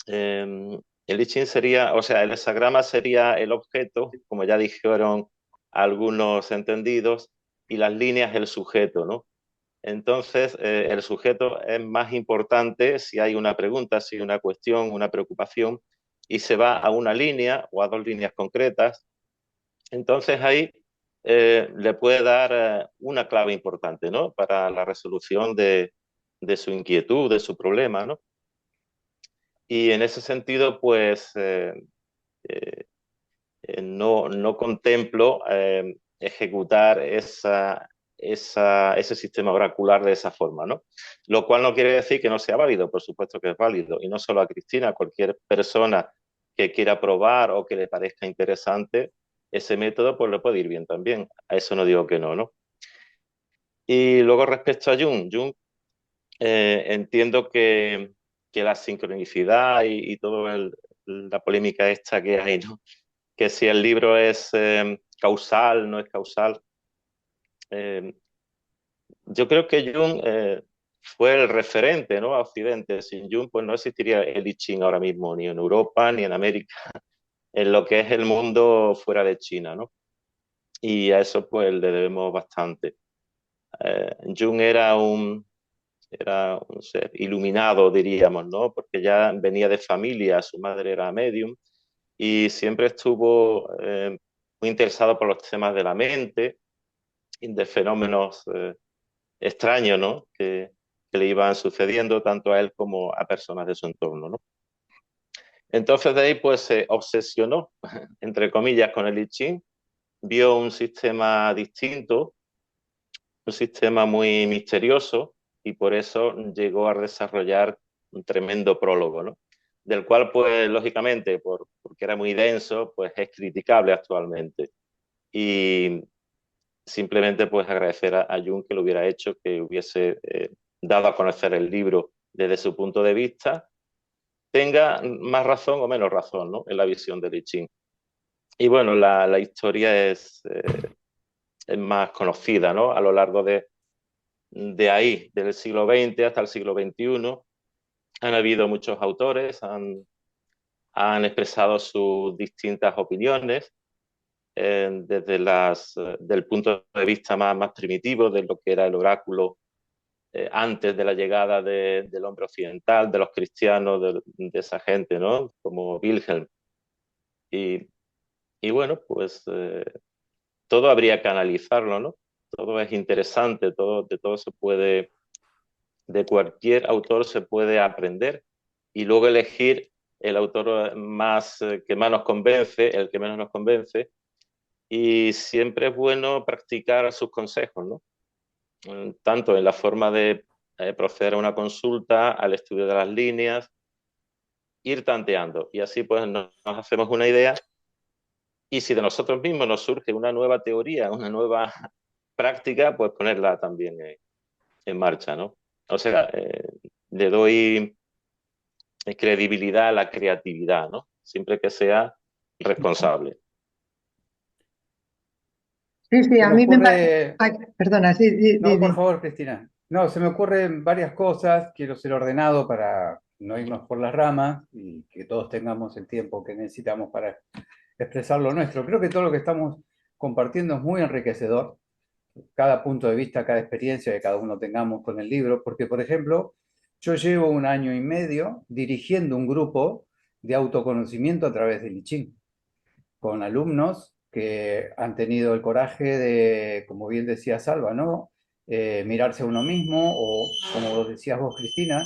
el I Ching sería, o sea, el hexagrama sería el objeto, como ya dijeron algunos entendidos, y las líneas el sujeto, ¿no? Entonces, el sujeto es más importante si hay una pregunta, si hay una cuestión, una preocupación, y se va a una línea o a dos líneas concretas. Entonces ahí le puede dar una clave importante, ¿no? Para la resolución de su inquietud, de su problema, ¿no? Y en ese sentido, pues eh, no contemplo ejecutar ese sistema oracular de esa forma, ¿no? Lo cual no quiere decir que no sea válido, por supuesto que es válido, y no solo a Cristina, a cualquier persona que quiera probar o que le parezca interesante ese método, pues le puede ir bien también. A eso no digo que no, ¿no? Y luego respecto a Jung, entiendo que la sincronicidad y toda la polémica esta que hay, ¿no? Que si el libro es causal, no es causal. Eh, yo creo que Jung fue el referente, ¿no? A Occidente. Sin Jung, pues no existiría el I Ching ahora mismo, ni en Europa, ni en América, en lo que es el mundo fuera de China, ¿no? Y a eso pues le debemos bastante. Jung era un ser iluminado, diríamos, ¿no? Porque ya venía de familia, su madre era medium, y siempre estuvo muy interesado por los temas de la mente y de fenómenos extraños, ¿no? Que le iban sucediendo tanto a él como a personas de su entorno, ¿no? Entonces de ahí pues se obsesionó, entre comillas, con el I Ching, vio un sistema distinto, un sistema muy misterioso y por eso llegó a desarrollar un tremendo prólogo, ¿no? Del cual, pues, lógicamente, porque era muy denso, pues es criticable actualmente. Y simplemente, pues, agradecer a Jung que lo hubiera hecho, que hubiese dado a conocer el libro desde su punto de vista, tenga más razón o menos razón, ¿no? En la visión de I Ching. Y bueno, la historia es más conocida, ¿no? A lo largo de ahí, del siglo XX hasta el siglo XXI, han habido muchos autores, han expresado sus distintas opiniones del punto de vista más primitivo de lo que era el oráculo antes de la llegada del hombre occidental, de los cristianos, de esa gente, ¿no? Como Wilhelm. Y, y bueno, pues todo habría que analizarlo, ¿no? Todo es interesante, de todo se puede, de cualquier autor se puede aprender y luego elegir el autor que más nos convence, el que menos nos convence, y siempre es bueno practicar sus consejos, ¿no? Tanto en la forma de proceder a una consulta, al estudio de las líneas, ir tanteando, y así pues nos hacemos una idea, y si de nosotros mismos nos surge una nueva teoría, una nueva práctica, pues ponerla también en marcha, ¿no? O sea, le doy credibilidad a la creatividad, ¿no? Siempre que sea responsable. Sí, sí, Se a me mí me parece... ocurre, Ay, perdona, sí, no, por favor, Cristina. No, se me ocurren varias cosas. Quiero ser ordenado para no irnos por las ramas y que todos tengamos el tiempo que necesitamos para expresar lo nuestro. Creo que todo lo que estamos compartiendo es muy enriquecedor. Cada punto de vista, cada experiencia que cada uno tengamos con el libro, porque, por ejemplo, yo llevo 1 año y medio dirigiendo un grupo de autoconocimiento a través del I Ching, con alumnos que han tenido el coraje de, como bien decía Salva, ¿no? Mirarse a uno mismo o, como decías vos, Cristina,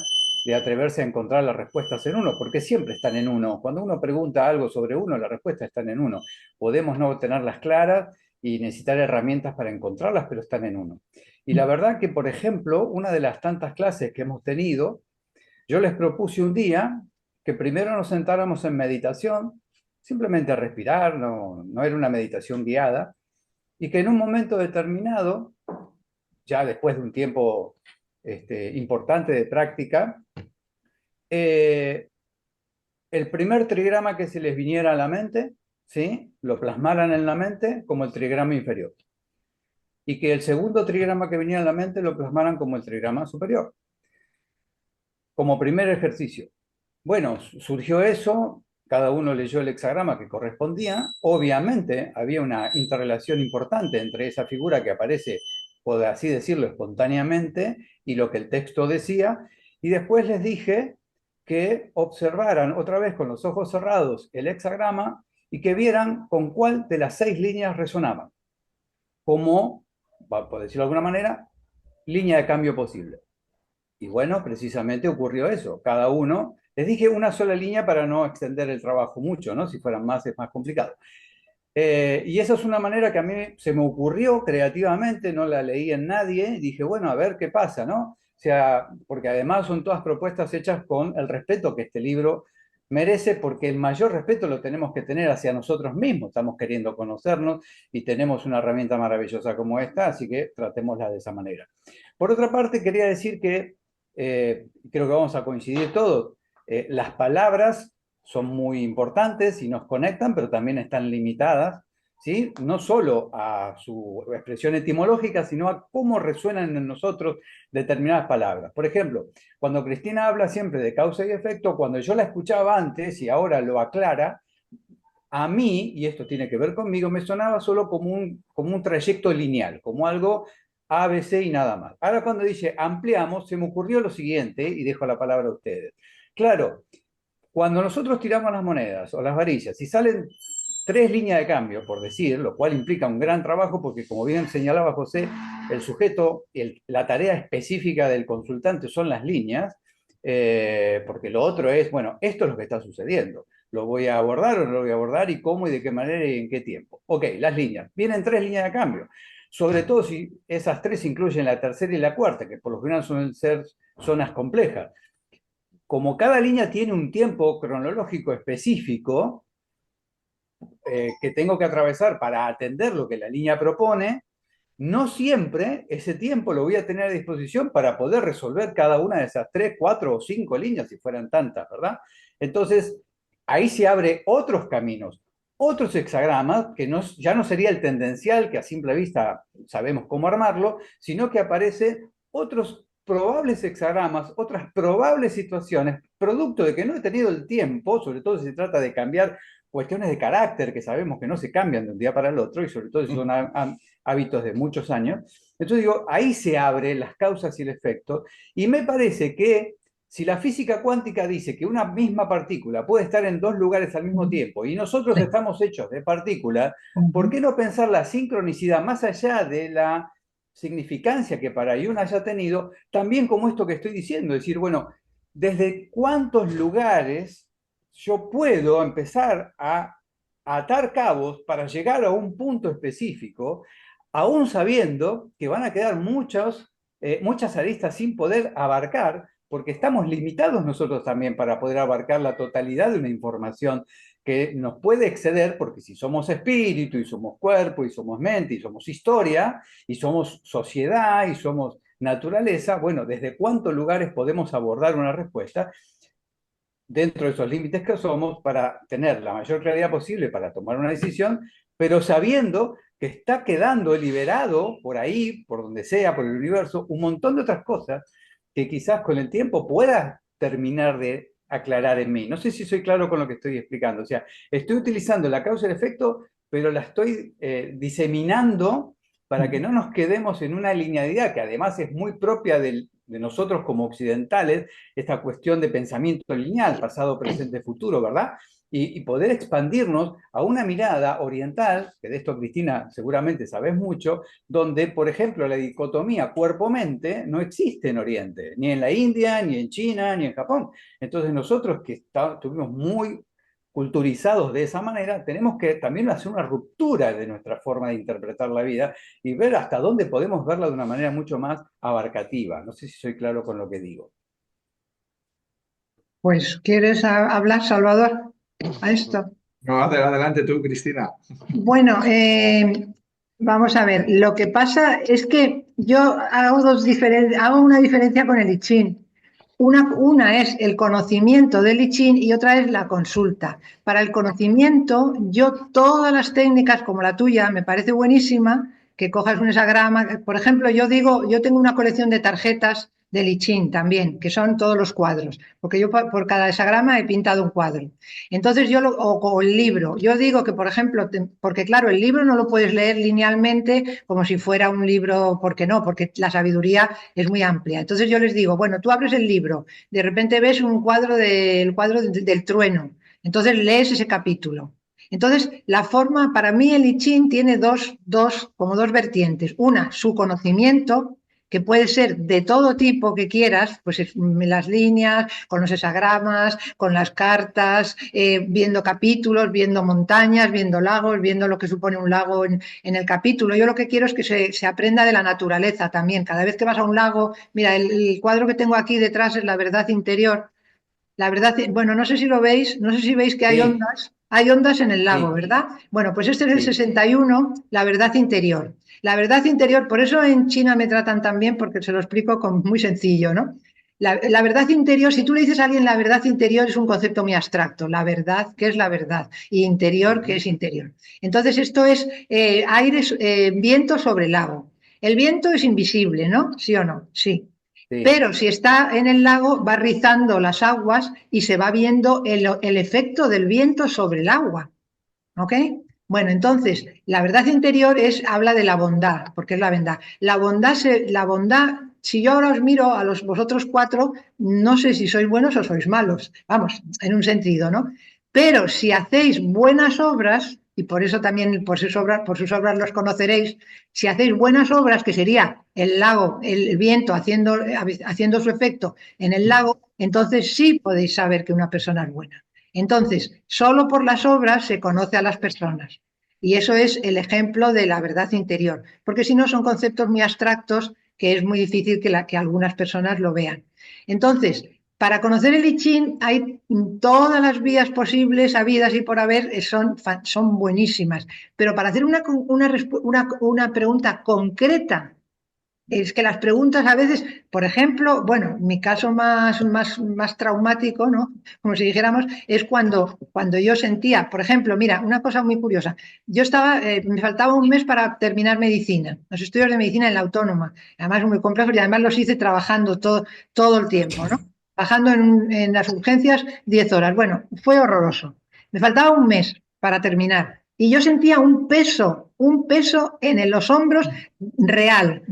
de atreverse a encontrar las respuestas en uno, porque siempre están en uno. Cuando uno pregunta algo sobre uno, las respuestas están en uno. Podemos no tenerlas claras y necesitar herramientas para encontrarlas, pero están en uno. Y la verdad que, por ejemplo, una de las tantas clases que hemos tenido, yo les propuse un día que primero nos sentáramos en meditación, simplemente a respirar, no era una meditación guiada, y que en un momento determinado, ya después de un tiempo importante de práctica, el primer trigrama que se les viniera a la mente, ¿sí? Lo plasmaran en la mente como el trigrama inferior. Y que el segundo trigrama que venía a la mente lo plasmaran como el trigrama superior. Como primer ejercicio. Bueno, surgió eso, cada uno leyó el hexagrama que correspondía. Obviamente había una interrelación importante entre esa figura que aparece, por así decirlo, espontáneamente, y lo que el texto decía. Y después les dije que observaran otra vez con los ojos cerrados el hexagrama y que vieran con cuál de las 6 líneas resonaban, como, por decirlo de alguna manera, línea de cambio posible. Y bueno, precisamente ocurrió eso. Cada uno, les dije una sola línea para no extender el trabajo mucho, ¿no? Si fueran más es más complicado. Y esa es una manera que a mí se me ocurrió creativamente, no la leí en nadie, dije, bueno, a ver qué pasa, ¿no? O sea, porque además son todas propuestas hechas con el respeto que este libro merece, porque el mayor respeto lo tenemos que tener hacia nosotros mismos. Estamos queriendo conocernos y tenemos una herramienta maravillosa como esta, así que tratémosla de esa manera. Por otra parte, quería decir que creo que vamos a coincidir todos, las palabras son muy importantes y nos conectan, pero también están limitadas, ¿sí? No solo a su expresión etimológica, sino a cómo resuenan en nosotros determinadas palabras. Por ejemplo, cuando Cristina habla siempre de causa y efecto, cuando yo la escuchaba antes y ahora lo aclara, a mí, y esto tiene que ver conmigo, me sonaba solo como un trayecto lineal, como algo A, B, C y nada más. Ahora cuando dice ampliamos, se me ocurrió lo siguiente, y dejo la palabra a ustedes. Claro, cuando nosotros tiramos las monedas o las varillas y salen 3 líneas de cambio, por decir, lo cual implica un gran trabajo porque, como bien señalaba José, el sujeto, la tarea específica del consultante son las líneas, porque lo otro es, bueno, esto es lo que está sucediendo. ¿Lo voy a abordar o no lo voy a abordar? ¿Y cómo y de qué manera y en qué tiempo? Ok, las líneas. Vienen 3 líneas de cambio. Sobre todo si esas 3 incluyen la tercera y la cuarta, que por lo general suelen ser zonas complejas. Como cada línea tiene un tiempo cronológico específico que tengo que atravesar para atender lo que la línea propone, no siempre ese tiempo lo voy a tener a disposición para poder resolver cada una de esas 3, 4 o 5 líneas, si fueran tantas, ¿verdad? Entonces, ahí se abre otros caminos, otros hexagramas, que ya no sería el tendencial, que a simple vista sabemos cómo armarlo, sino que aparece otros probables hexagramas, otras probables situaciones, producto de que no he tenido el tiempo, sobre todo si se trata de cambiar cuestiones de carácter que sabemos que no se cambian de un día para el otro, y sobre todo si son hábitos de muchos años. Entonces digo, ahí se abren las causas y el efecto, y me parece que si la física cuántica dice que una misma partícula puede estar en 2 lugares al mismo tiempo y nosotros estamos hechos de partículas, ¿por qué no pensar la sincronicidad más allá de la significancia que para Jung haya tenido, también como esto que estoy diciendo? Es decir, bueno, ¿desde cuántos lugares yo puedo empezar a atar cabos para llegar a un punto específico, aún sabiendo que van a quedar muchas aristas sin poder abarcar, porque estamos limitados nosotros también para poder abarcar la totalidad de una información que nos puede exceder, porque si somos espíritu, y somos cuerpo, y somos mente, y somos historia, y somos sociedad, y somos naturaleza, bueno, ¿desde cuántos lugares podemos abordar una respuesta dentro de esos límites que somos para tener la mayor claridad posible para tomar una decisión, pero sabiendo que está quedando liberado por ahí, por donde sea, por el universo, un montón de otras cosas que quizás con el tiempo pueda terminar de aclarar en mí? No sé si soy claro con lo que estoy explicando. O sea, estoy utilizando la causa y el efecto, pero la estoy diseminando para que no nos quedemos en una linealidad que además es muy propia de nosotros como occidentales, esta cuestión de pensamiento lineal, pasado, presente, futuro, ¿verdad? Y poder expandirnos a una mirada oriental, que de esto Cristina seguramente sabes mucho, donde, por ejemplo, la dicotomía cuerpo-mente no existe en Oriente, ni en la India, ni en China, ni en Japón. Entonces nosotros que estuvimos muy culturizados de esa manera, tenemos que también hacer una ruptura de nuestra forma de interpretar la vida y ver hasta dónde podemos verla de una manera mucho más abarcativa. No sé si soy claro con lo que digo. Pues, ¿quieres hablar, Salvador, a esto? No, adelante tú, Cristina. Bueno, vamos a ver, lo que pasa es que yo hago una diferencia con el I Ching. Una es el conocimiento del I Ching y otra es la consulta. Para el conocimiento, yo todas las técnicas como la tuya me parece buenísima, que cojas un hexagrama. Por ejemplo, yo tengo una colección de tarjetas del I Ching también, que son todos los cuadros, porque yo por cada hexagrama he pintado un cuadro. Entonces o el libro, yo digo que, por ejemplo, porque claro, el libro no lo puedes leer linealmente como si fuera un libro, ¿por qué no? Porque la sabiduría es muy amplia. Entonces yo les digo, bueno, tú abres el libro, de repente ves un cuadro del trueno, entonces lees ese capítulo. Entonces, la forma, para mí el I Ching tiene como dos vertientes. Una, su conocimiento, que puede ser de todo tipo que quieras, pues las líneas, con los hexagramas, con las cartas, viendo capítulos, viendo montañas, viendo lagos, viendo lo que supone un lago en el capítulo. Yo lo que quiero es que se aprenda de la naturaleza también. Cada vez que vas a un lago, mira, el cuadro que tengo aquí detrás es la verdad interior. La verdad, bueno, no sé si lo veis, no sé si veis que Sí, hay ondas en el lago, sí, ¿verdad? Bueno, pues este es el sí. 61, la verdad interior. La verdad interior, por eso en China me tratan tan bien, porque se lo explico muy sencillo, ¿no? La verdad interior, si tú le dices a alguien la verdad interior, es un concepto muy abstracto. La verdad, ¿qué es la verdad? Y interior, ¿qué es interior? Entonces, esto es viento sobre el lago. El viento es invisible, ¿no? ¿Sí o no? Sí. Sí. Pero si está en el lago, va rizando las aguas y se va viendo el efecto del viento sobre el agua. ¿Ok? Bueno, entonces, la verdad interior habla de la bondad, porque es la bondad. La bondad, si yo ahora os miro a vosotros cuatro, no sé si sois buenos o sois malos, vamos, en un sentido, ¿no? Pero si hacéis buenas obras, y por eso también por sus obras los conoceréis, si hacéis buenas obras, que sería el lago, el viento haciendo su efecto en el lago, entonces sí podéis saber que una persona es buena. Entonces, solo por las obras se conoce a las personas. Y eso es el ejemplo de la verdad interior, porque si no son conceptos muy abstractos que es muy difícil que algunas personas lo vean. Entonces, para conocer el I Ching hay todas las vías posibles, habidas y por haber, son buenísimas. Pero para hacer una pregunta concreta, es que las preguntas a veces, por ejemplo, bueno, mi caso más traumático, ¿no? Como si dijéramos, es cuando yo sentía, por ejemplo, mira, una cosa muy curiosa. Me faltaba un mes para terminar medicina, los estudios de medicina en la Autónoma, además muy complejos y además los hice trabajando todo el tiempo, ¿no? Trabajando en las urgencias 10 horas. Bueno, fue horroroso. Me faltaba un mes para terminar y yo sentía un peso en los hombros real,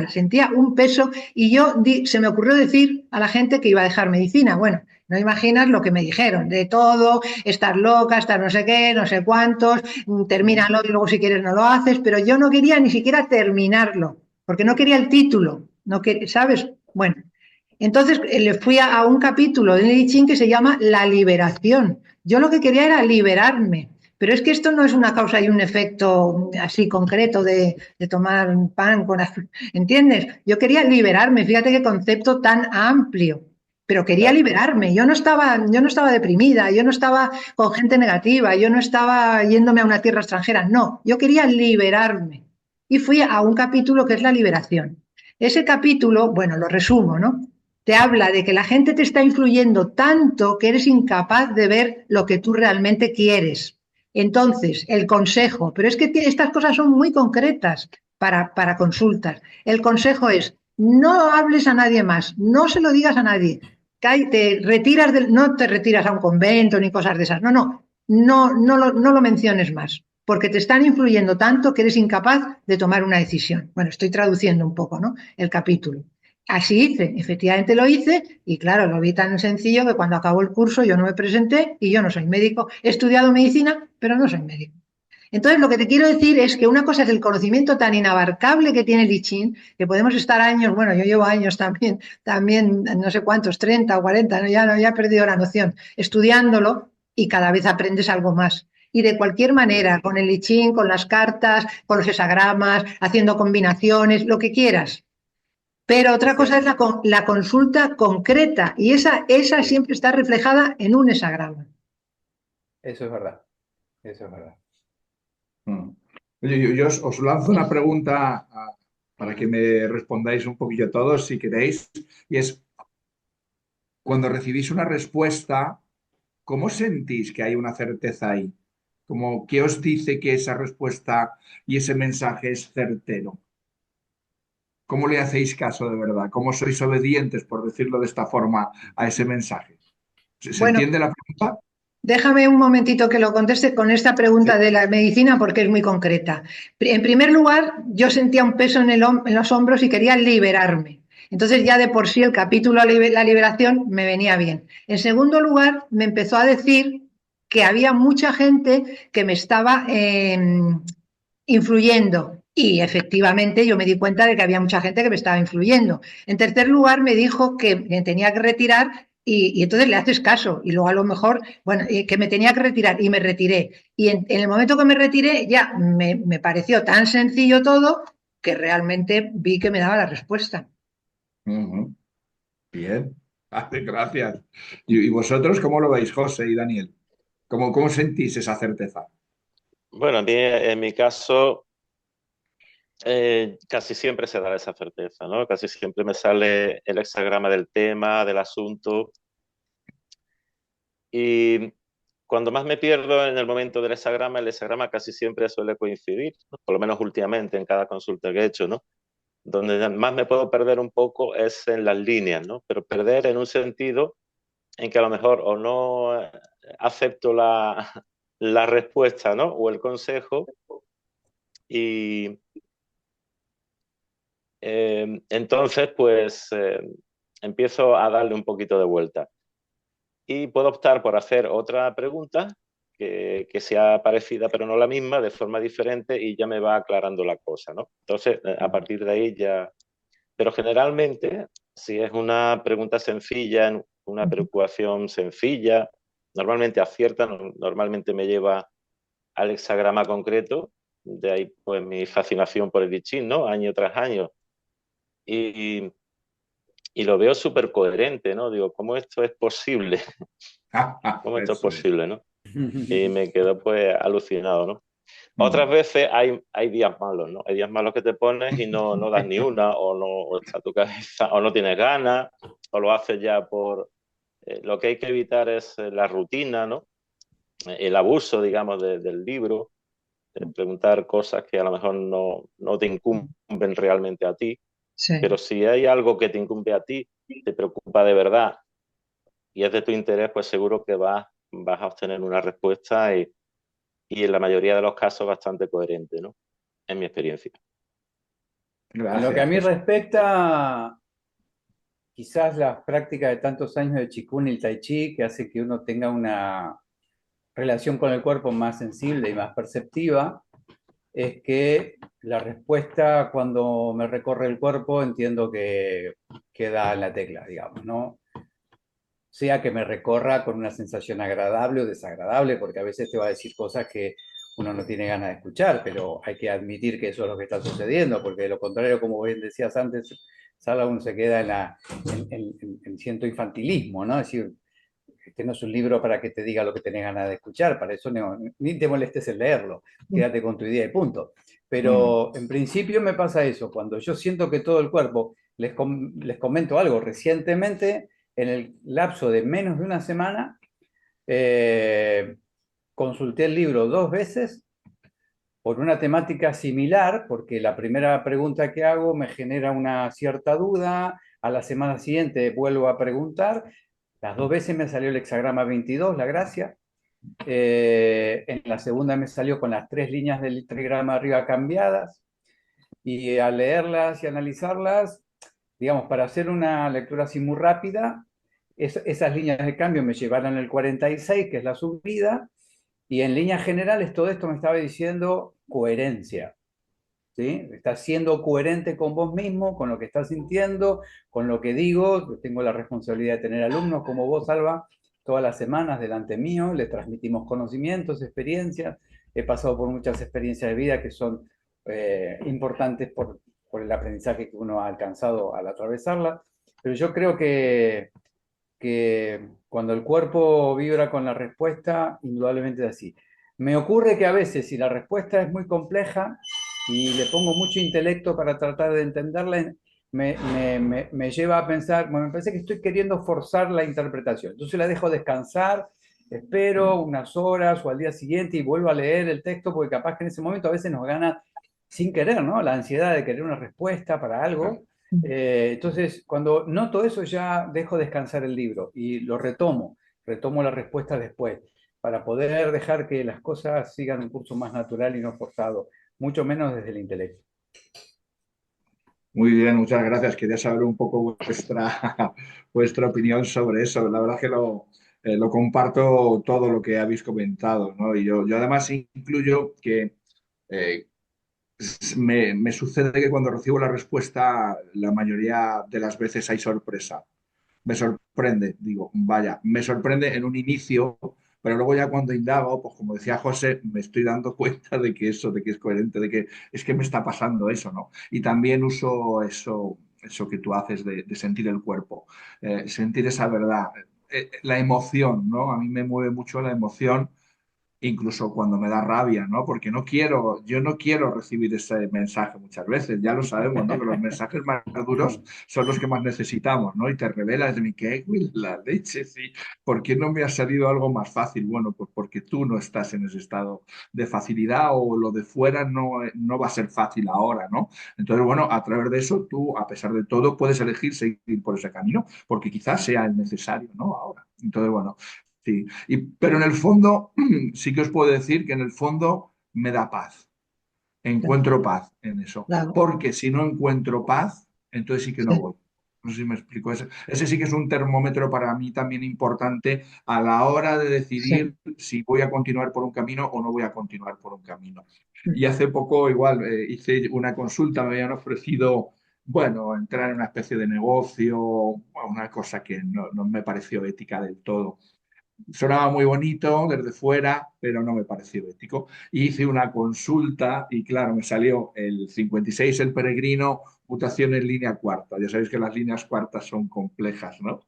sentía un peso y se me ocurrió decir a la gente que iba a dejar medicina. Bueno, no imaginas lo que me dijeron, de todo, estar loca, estar no sé qué, no sé cuántos, termínalo y luego si quieres no lo haces, pero yo no quería ni siquiera terminarlo, porque no quería el título, ¿sabes? Bueno, entonces le fui a un capítulo de I Ching que se llama La liberación. Yo lo que quería era liberarme, pero es que esto no es una causa y un efecto así concreto de tomar un pan con azúcar, ¿entiendes? Yo quería liberarme, fíjate qué concepto tan amplio. pero quería liberarme. Yo no estaba deprimida, yo no estaba con gente negativa, yo no estaba yéndome a una tierra extranjera, no, yo quería liberarme. Y fui a un capítulo que es la liberación. Ese capítulo, bueno, lo resumo, ¿no? Te habla de que la gente te está influyendo tanto que eres incapaz de ver lo que tú realmente quieres. Entonces, el consejo, pero es que estas cosas son muy concretas para consultas. El consejo es, no hables a nadie más, no se lo digas a nadie. Te retiras no te retiras a un convento ni cosas de esas. No lo menciones más, porque te están influyendo tanto que eres incapaz de tomar una decisión. Bueno, estoy traduciendo un poco, ¿no? El capítulo. Así hice, efectivamente lo hice y claro, lo vi tan sencillo que cuando acabó el curso yo no me presenté y yo no soy médico. He estudiado medicina, pero no soy médico. Entonces, lo que te quiero decir es que una cosa es el conocimiento tan inabarcable que tiene el I Ching, que podemos estar años, bueno, yo llevo años también no sé cuántos, 30 o 40, ¿no? Ya he perdido la noción, estudiándolo y cada vez aprendes algo más. Y de cualquier manera, con el I Ching, con las cartas, con los hesagramas, haciendo combinaciones, lo que quieras. Pero otra cosa es la consulta concreta y esa siempre está reflejada en un hesagrama. Eso es verdad, eso es verdad. Oye, yo os lanzo una pregunta para que me respondáis un poquillo todos, si queréis, y es, cuando recibís una respuesta, ¿cómo sentís que hay una certeza ahí? Como, ¿qué os dice que esa respuesta y ese mensaje es certero? ¿Cómo le hacéis caso de verdad? ¿Cómo sois obedientes, por decirlo de esta forma, a ese mensaje? ¿Se Bueno, entiende la pregunta? déjame un momentito que lo conteste con esta pregunta Sí. de la medicina porque es muy concreta. En primer lugar, yo sentía un peso en los hombros y quería liberarme. Entonces ya de por sí el capítulo la liberación me venía bien. En segundo lugar, me empezó a decir que había mucha gente que me estaba influyendo. Y efectivamente yo me di cuenta de que había mucha gente que me estaba influyendo. En tercer lugar, me dijo que me tenía que retirar y entonces le haces caso. Y luego a lo mejor, bueno, que me tenía que retirar y me retiré. Y en el momento que me retiré ya me pareció tan sencillo todo que realmente vi que me daba la respuesta. Ujú. Bien, gracias. ¿Y vosotros cómo lo veis, José y Daniel? ¿Cómo sentís esa certeza? Bueno, a mí en mi caso casi siempre se da esa certeza, ¿no? Casi siempre me sale el hexagrama del tema, del asunto. Y cuando más me pierdo en el momento del hexagrama, el hexagrama casi siempre suele coincidir, ¿no? Por lo menos últimamente en cada consulta que he hecho, ¿no? Donde más me puedo perder un poco es en las líneas, ¿no? Pero perder en un sentido en que a lo mejor o no acepto la respuesta, ¿no? O el consejo y entonces pues empiezo a darle un poquito de vuelta. Y puedo optar por hacer otra pregunta que sea parecida pero no la misma, de forma diferente y ya me va aclarando la cosa, ¿no? Entonces, a partir de ahí ya... Pero generalmente, si es una pregunta sencilla, una preocupación sencilla, normalmente acierta, normalmente me lleva al hexagrama concreto, de ahí pues mi fascinación por el I Ching, ¿no? Año tras año. Y, y lo veo súper coherente, ¿no? Digo, ¿cómo esto es posible? ¿Cómo esto es Eso es. posible, no? Y me quedo pues alucinado, ¿no? Otras veces hay días malos, ¿no? Hay días malos que te pones y no das ni una, o no o está tu cabeza, o no tienes ganas, o lo haces ya por... lo que hay que evitar es la rutina, ¿no? El abuso, digamos, del libro, preguntar cosas que a lo mejor no te incumben realmente a ti, Sí. pero si hay algo que te incumbe a ti, te preocupa de verdad y es de tu interés, pues seguro que vas a obtener una respuesta y en la mayoría de los casos bastante coherente, ¿no? En mi experiencia. En lo que a Gracias, mí José. respecta, quizás la práctica de tantos años de Qigong y el Tai Chi, que hace que uno tenga una relación con el cuerpo más sensible y más perceptiva, es que la respuesta cuando me recorre el cuerpo entiendo que queda en la tecla, digamos, ¿no? Sea que me recorra con una sensación agradable o desagradable, porque a veces te va a decir cosas que uno no tiene ganas de escuchar, pero hay que admitir que eso es lo que está sucediendo, porque de lo contrario, como bien decías antes, sala uno se queda en cierto infantilismo, ¿no? Es decir, este no es un libro para que te diga lo que tenés ganas de escuchar, para eso ni te molestes en leerlo, quédate con tu idea y punto. Pero en principio me pasa eso, cuando yo siento que todo el cuerpo, les comento algo, recientemente, en el lapso de menos de una semana, consulté el libro 2 veces por una temática similar, porque la primera pregunta que hago me genera una cierta duda, a la semana siguiente vuelvo a preguntar, las 2 veces me salió el hexagrama 22, la gracia, en la segunda me salió con las 3 líneas del trigrama arriba cambiadas, y al leerlas y analizarlas, digamos, para hacer una lectura así muy rápida, esas líneas de cambio me llevaron al 46, que es la subida, y en líneas generales todo esto me estaba diciendo coherencia, ¿sí? Estás siendo coherente con vos mismo, con lo que estás sintiendo, con lo que digo. Tengo la responsabilidad de tener alumnos como vos, Alba, todas las semanas delante mío, le transmitimos conocimientos, experiencias. He pasado por muchas experiencias de vida que son importantes por el aprendizaje que uno ha alcanzado al atravesarla. Pero yo creo que cuando el cuerpo vibra con la respuesta, indudablemente es así. Me ocurre que a veces, si la respuesta es muy compleja y le pongo mucho intelecto para tratar de entenderla, me lleva a pensar, bueno, me parece que estoy queriendo forzar la interpretación. Entonces la dejo descansar, espero unas horas o al día siguiente y vuelvo a leer el texto, porque capaz que en ese momento a veces nos gana sin querer, ¿no? La ansiedad de querer una respuesta para algo. Entonces, cuando noto eso, ya dejo descansar el libro y lo retomo la respuesta después, para poder dejar que las cosas sigan un curso más natural y no forzado, mucho menos desde el intelecto. Muy bien, muchas gracias. Quería saber un poco vuestra opinión sobre eso. La verdad que lo comparto todo lo que habéis comentado, ¿no? Y yo además incluyo que eh, me sucede que cuando recibo la respuesta, la mayoría de las veces hay sorpresa. Me sorprende, digo, vaya, me sorprende en un inicio, pero luego ya cuando indago, pues como decía José, me estoy dando cuenta de que eso, de que es coherente, de que es que me está pasando eso, ¿no? Y también uso eso que tú haces de sentir el cuerpo, sentir esa verdad, la emoción, ¿no? A mí me mueve mucho la emoción incluso cuando me da rabia, ¿no? Porque yo no quiero recibir ese mensaje muchas veces, ya lo sabemos, ¿no? Que los mensajes más duros son los que más necesitamos, ¿no? Y te revelas de mi que la leche, sí. ¿Por qué no me ha salido algo más fácil? Bueno, pues porque tú no estás en ese estado de facilidad o lo de fuera no va a ser fácil ahora, ¿no? Entonces, bueno, a través de eso tú, a pesar de todo, puedes elegir seguir por ese camino, porque quizás sea el necesario, ¿no? Ahora. Entonces, bueno, sí, pero en el fondo, sí que os puedo decir que en el fondo me da paz. Encuentro paz en eso. Claro, Porque si no encuentro paz, entonces sí que no sí, voy. No sé si me explico. Ese sí que es un termómetro para mí también importante a la hora de decidir sí. si voy a continuar por un camino o no voy a continuar por un camino. Y hace poco igual hice una consulta, me habían ofrecido, bueno, entrar en una especie de negocio, una cosa que no me pareció ética del todo. Sonaba muy bonito desde fuera, pero no me pareció ético. Hice una consulta y claro, me salió el 56, el peregrino, mutación en línea cuarta. Ya sabéis que las líneas cuartas son complejas, ¿no?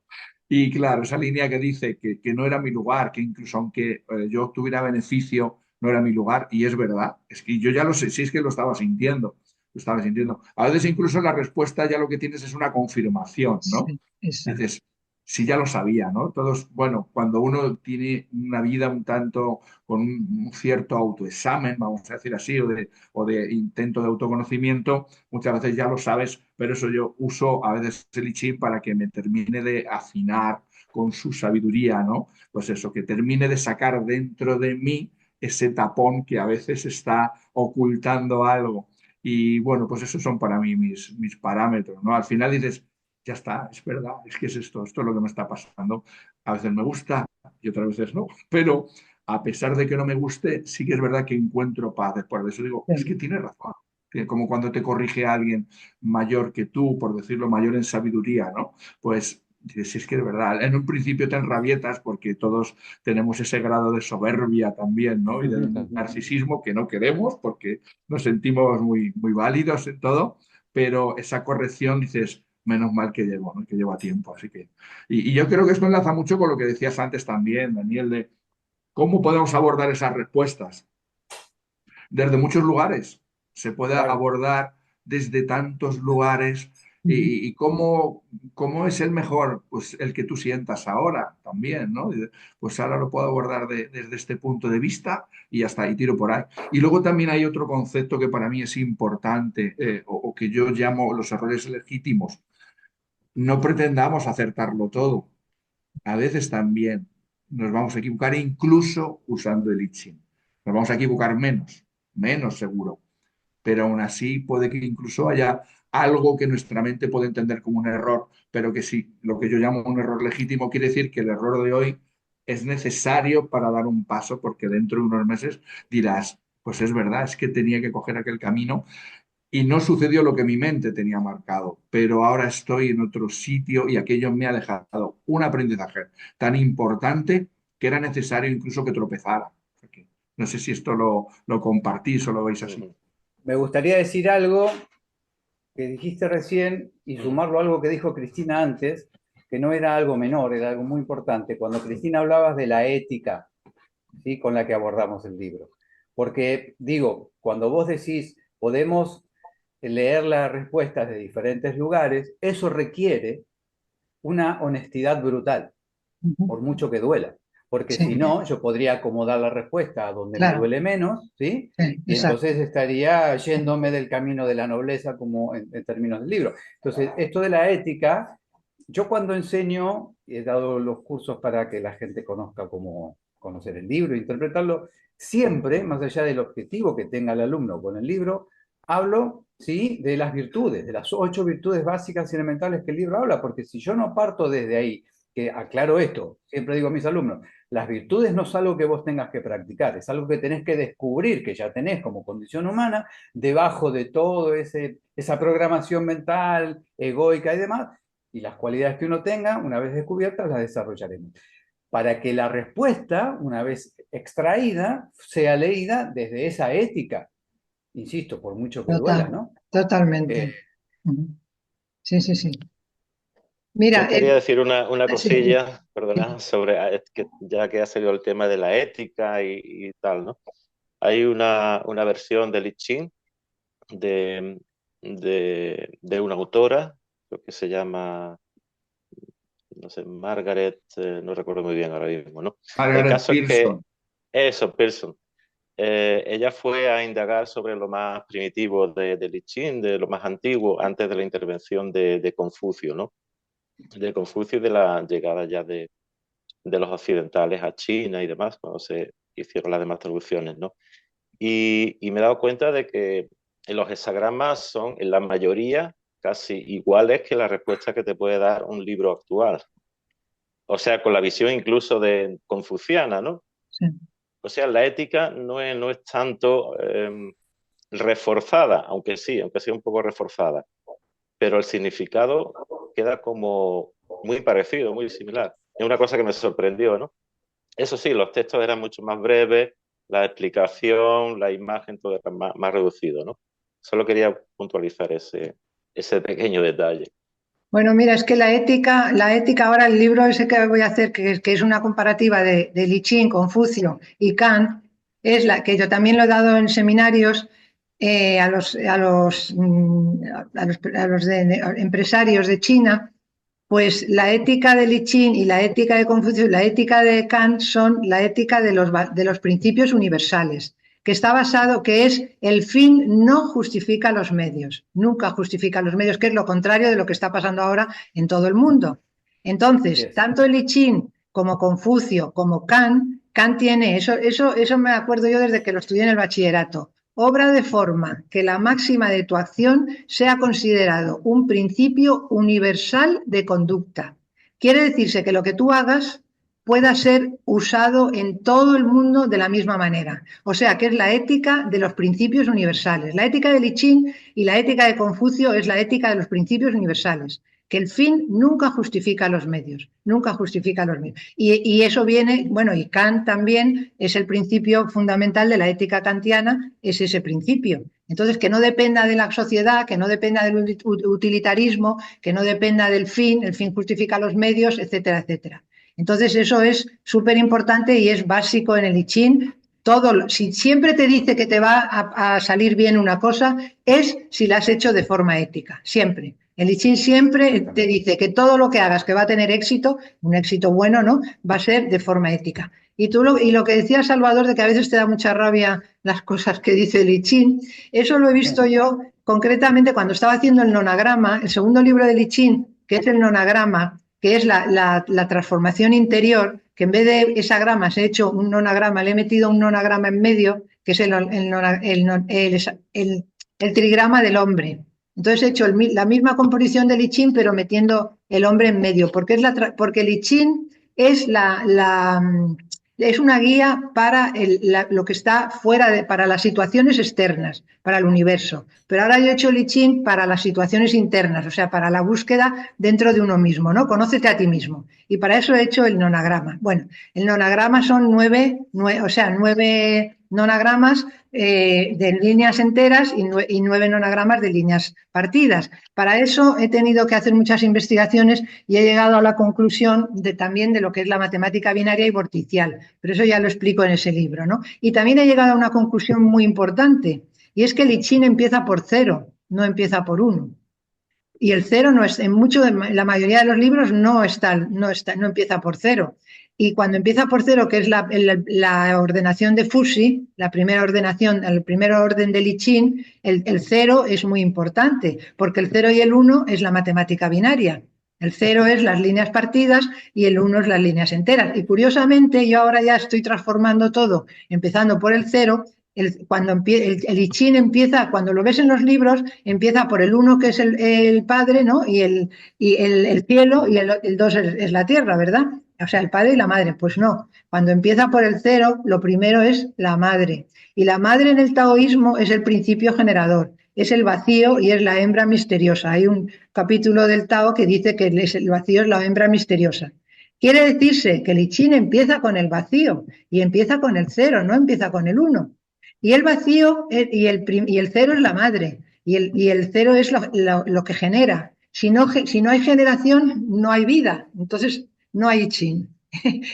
Y claro, esa línea que dice que no era mi lugar, que incluso aunque yo obtuviera beneficio, no era mi lugar, y es verdad, es que yo ya lo sé, sí es que lo estaba sintiendo, lo estaba sintiendo. A veces incluso la respuesta ya lo que tienes es una confirmación, ¿no? Sí, exacto. Dices, sí, ya lo sabía, ¿no? Todos, bueno, cuando uno tiene una vida un tanto con un cierto autoexamen, vamos a decir así, o de intento de autoconocimiento, muchas veces ya lo sabes, pero eso yo uso a veces el I Ching para que me termine de afinar con su sabiduría, ¿no? Pues eso, que termine de sacar dentro de mí ese tapón que a veces está ocultando algo. Y bueno, pues esos son para mí mis parámetros, ¿no? Al final dices, ya está, es verdad, es que es esto es lo que me está pasando. A veces me gusta y otras veces no, pero a pesar de que no me guste, sí que es verdad que encuentro paz después de eso. Digo, es que Sí, tienes razón. Que como cuando te corrige alguien mayor que tú, por decirlo, mayor en sabiduría, ¿no? Pues dices, si es que es verdad. En un principio te enrabietas porque todos tenemos ese grado de soberbia también, ¿no? Y de narcisismo que no queremos porque nos sentimos muy, muy válidos en todo, pero esa corrección dices, menos mal que llevo, ¿no? Que lleva tiempo. Así que, y yo creo que esto enlaza mucho con lo que decías antes también, Daniel, de cómo podemos abordar esas respuestas desde muchos lugares. Se puede Claro. abordar desde tantos lugares y cómo es el mejor, pues el que tú sientas ahora también, ¿no? Pues ahora lo puedo abordar desde este punto de vista y hasta ahí tiro por ahí. Y luego también hay otro concepto que para mí es importante o que yo llamo los errores legítimos. No pretendamos acertarlo todo. A veces también nos vamos a equivocar incluso usando el I Ching. Nos vamos a equivocar menos seguro, pero aún así puede que incluso haya algo que nuestra mente puede entender como un error, pero que sí, lo que yo llamo un error legítimo quiere decir que el error de hoy es necesario para dar un paso, porque dentro de unos meses dirás, pues es verdad, es que tenía que coger aquel camino y no sucedió lo que mi mente tenía marcado, pero ahora estoy en otro sitio y aquello me ha dejado un aprendizaje tan importante que era necesario incluso que tropezara. O sea que no sé si esto lo compartís o lo veis así. Ujú, Me gustaría decir algo que dijiste recién y ujú, sumarlo a algo que dijo Cristina antes, que no era algo menor, era algo muy importante. Cuando Cristina hablabas de la ética, ¿sí? Con la que abordamos el libro. Porque digo, cuando vos decís, podemos leer las respuestas de diferentes lugares, eso requiere una honestidad brutal, Ujú. por mucho que duela. Porque Sí, si no, yo podría acomodar la respuesta a donde me claro, duele menos, ¿sí? sí, Y exacto. entonces estaría yéndome del camino de la nobleza, como en términos del libro. Entonces, esto de la ética, yo cuando enseño, he dado los cursos para que la gente conozca cómo conocer el libro, interpretarlo, siempre, más allá del objetivo que tenga el alumno con el libro, hablo, ¿sí? De las virtudes, de las 8 virtudes básicas y elementales que el libro habla, porque si yo no parto desde ahí, que aclaro esto, siempre digo a mis alumnos, las virtudes no es algo que vos tengas que practicar, es algo que tenés que descubrir, que ya tenés como condición humana, debajo de todo esa programación mental, egoica y demás, y las cualidades que uno tenga, una vez descubiertas, las desarrollaremos. Para que la respuesta, una vez extraída, sea leída desde esa ética, insisto, por mucho que duela, Total, ¿no? Eh, totalmente. Ujú. Sí, sí, sí. Mira, Yo quería decir una sí, sí, cosilla, perdona, sobre que ya que ha salido el tema de la ética y tal, ¿no? Hay una versión del I Ching de, de una autora, creo que se llama, no sé, Margaret, no recuerdo muy bien ahora mismo, ¿no? El Margaret caso es que Pearson. eso, Pearson, ella fue a indagar sobre lo más primitivo del I Ching, de lo más antiguo, antes de la intervención de Confucio, ¿no? De Confucio y de la llegada ya de los occidentales a China y demás, cuando se hicieron las demás traducciones, ¿no? Y me he dado cuenta de que los hexagramas son en la mayoría casi iguales que la respuesta que te puede dar un libro actual. O sea, con la visión incluso de confuciana, ¿no? sí, O sea, la ética no es tanto reforzada, aunque sea un poco reforzada, pero el significado queda como muy parecido, muy similar. Es una cosa que me sorprendió, ¿no? Eso sí, los textos eran mucho más breves, la explicación, la imagen, todo era más reducido, ¿no? Solo quería puntualizar ese pequeño detalle. bueno, mira, es que la ética ahora, el libro ese que voy a hacer, que es una comparativa de Li Ching, Confucio y Kant, es la que yo también lo he dado en seminarios empresarios de China. Pues la ética de Li Ching y la ética de Confucio y la ética de Kant son la ética de los principios universales, que está basado, que es el fin no justifica los medios, nunca justifica los medios, que es lo contrario de lo que está pasando ahora en todo el mundo. así Entonces, es. tanto Li Ching como Confucio como Kant, Kant tiene, eso me acuerdo yo desde que lo estudié en el bachillerato, obra de forma que la máxima de tu acción sea considerado un principio universal de conducta. Quiere decirse que lo que tú hagas pueda ser usado en todo el mundo de la misma manera. O sea, que es la ética de los principios universales. La ética de Li Ching y la ética de Confucio es la ética de los principios universales, que el fin nunca justifica los medios, nunca justifica los medios. Y eso viene, bueno, y Kant también es el principio fundamental de la ética kantiana, es ese principio, Entonces, que no dependa de la sociedad, que no dependa del utilitarismo, que no dependa del fin, el fin justifica los medios, etcétera, etcétera. Entonces, eso es súper importante y es básico en el I Ching. Todo, si siempre te dice que te va a salir bien una cosa, es si la has hecho de forma ética, siempre. El I Ching siempre te dice que todo lo que hagas que va a tener éxito, un éxito bueno, ¿no? Va a ser de forma ética. Y lo que decía Salvador, de que a veces te da mucha rabia las cosas que dice el I Ching, eso lo he visto yo concretamente cuando estaba haciendo el nonagrama, el segundo libro del I Ching, que es el nonagrama, que es la transformación interior, que en vez de esa grama se ha hecho un nonagrama, le he metido un nonagrama en medio, que es el trigrama del hombre. Entonces he hecho la misma composición del I Ching, pero metiendo el hombre en medio, porque el I Ching es es una guía para lo que está fuera, para las situaciones externas, para el universo. Pero ahora yo he hecho el I Ching para las situaciones internas, o sea, para la búsqueda dentro de uno mismo, ¿no? Conócete a ti mismo. Y para eso he hecho el nonagrama. Bueno, el nonagrama son nueve nonagramas de líneas enteras y 9 nonagramas de líneas partidas. Para eso he tenido que hacer muchas investigaciones y he llegado a la conclusión también de lo que es la matemática binaria y vorticial, pero eso ya lo explico en ese libro, ¿no? Y también he llegado a una conclusión muy importante, y es que el I Ching empieza por 0, no empieza por 1. Y el 0 no es, en la mayoría de los libros no empieza por 0. Y cuando empieza por 0, que es la ordenación de Fuxi, la primera ordenación, el primer orden del I Ching, el 0 es muy importante, porque el 0 y el 1 es la matemática binaria. El 0 es las líneas partidas y el 1 es las líneas enteras. Y curiosamente, yo ahora ya estoy transformando todo, empezando por el 0. El I Ching empieza, cuando lo ves en los libros, empieza por el 1, que es el Padre, ¿no? Y el cielo, y el 2 es la tierra, ¿verdad? O sea, el Padre y la Madre. Pues no, cuando empieza por el 0, lo primero es la Madre. Y la Madre en el taoísmo es el principio generador, es el vacío y es la hembra misteriosa. Hay un capítulo del Tao que dice que el vacío es la hembra misteriosa. Quiere decirse que el I Ching empieza con el vacío y empieza con el 0, no empieza con el 1. Y el vacío y el 0 es la madre, y el 0 es lo que genera. Si no hay generación, no hay vida, entonces no hay I Ching.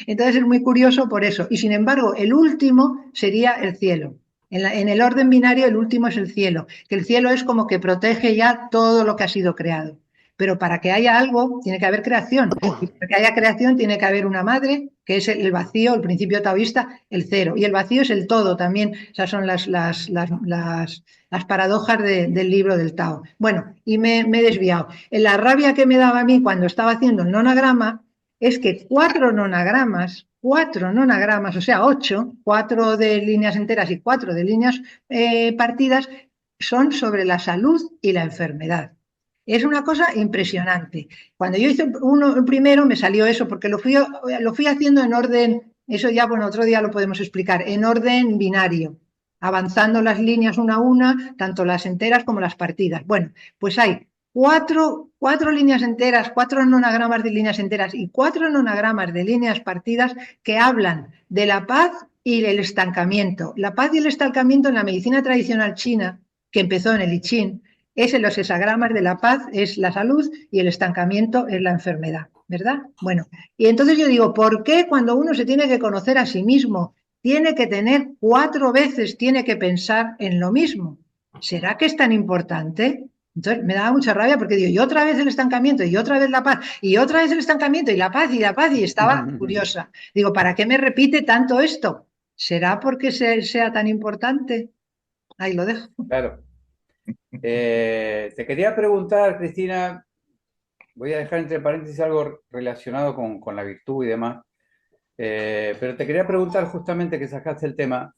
Entonces es muy curioso por eso. Y sin embargo, el último sería el cielo. En el orden binario, el último es el cielo, que el cielo es como que protege ya todo lo que ha sido creado. Pero para que haya algo, tiene que haber creación. Y para que haya creación, tiene que haber una madre, que es el vacío, el principio taoísta, el 0. Y el vacío es el todo también. Esas son las paradojas del libro del Tao. Bueno, y me he desviado. La rabia que me daba a mí cuando estaba haciendo el nonagrama es que 4 nonagramas, o sea, 8, 4 de líneas enteras y 4 de líneas partidas, son sobre la salud y la enfermedad. Es una cosa impresionante. Cuando yo hice el primero me salió eso, porque lo fui haciendo en orden, eso ya, bueno, otro día lo podemos explicar, en orden binario, avanzando las líneas una a una, tanto las enteras como las partidas. Bueno, pues hay cuatro líneas enteras, 4 nonagramas de líneas enteras y 4 nonagramas de líneas partidas que hablan de la paz y del estancamiento. La paz y el estancamiento en la medicina tradicional china, que empezó en el I Ching, es en los hexagramas de la paz, es la salud y el estancamiento es la enfermedad, ¿verdad? Bueno, y entonces yo digo, ¿por qué cuando uno se tiene que conocer a sí mismo, tiene que tener 4 veces, tiene que pensar en lo mismo? ¿Será que es tan importante? Entonces me daba mucha rabia porque digo, y otra vez el estancamiento, y otra vez la paz, y otra vez el estancamiento, y la paz, y estaba curiosa. Digo, ¿para qué me repite tanto esto? ¿Será porque sea tan importante? Ahí lo dejo. Claro. Te quería preguntar, Cristina, voy a dejar entre paréntesis algo relacionado con la virtud y demás, pero te quería preguntar justamente que sacaste el tema,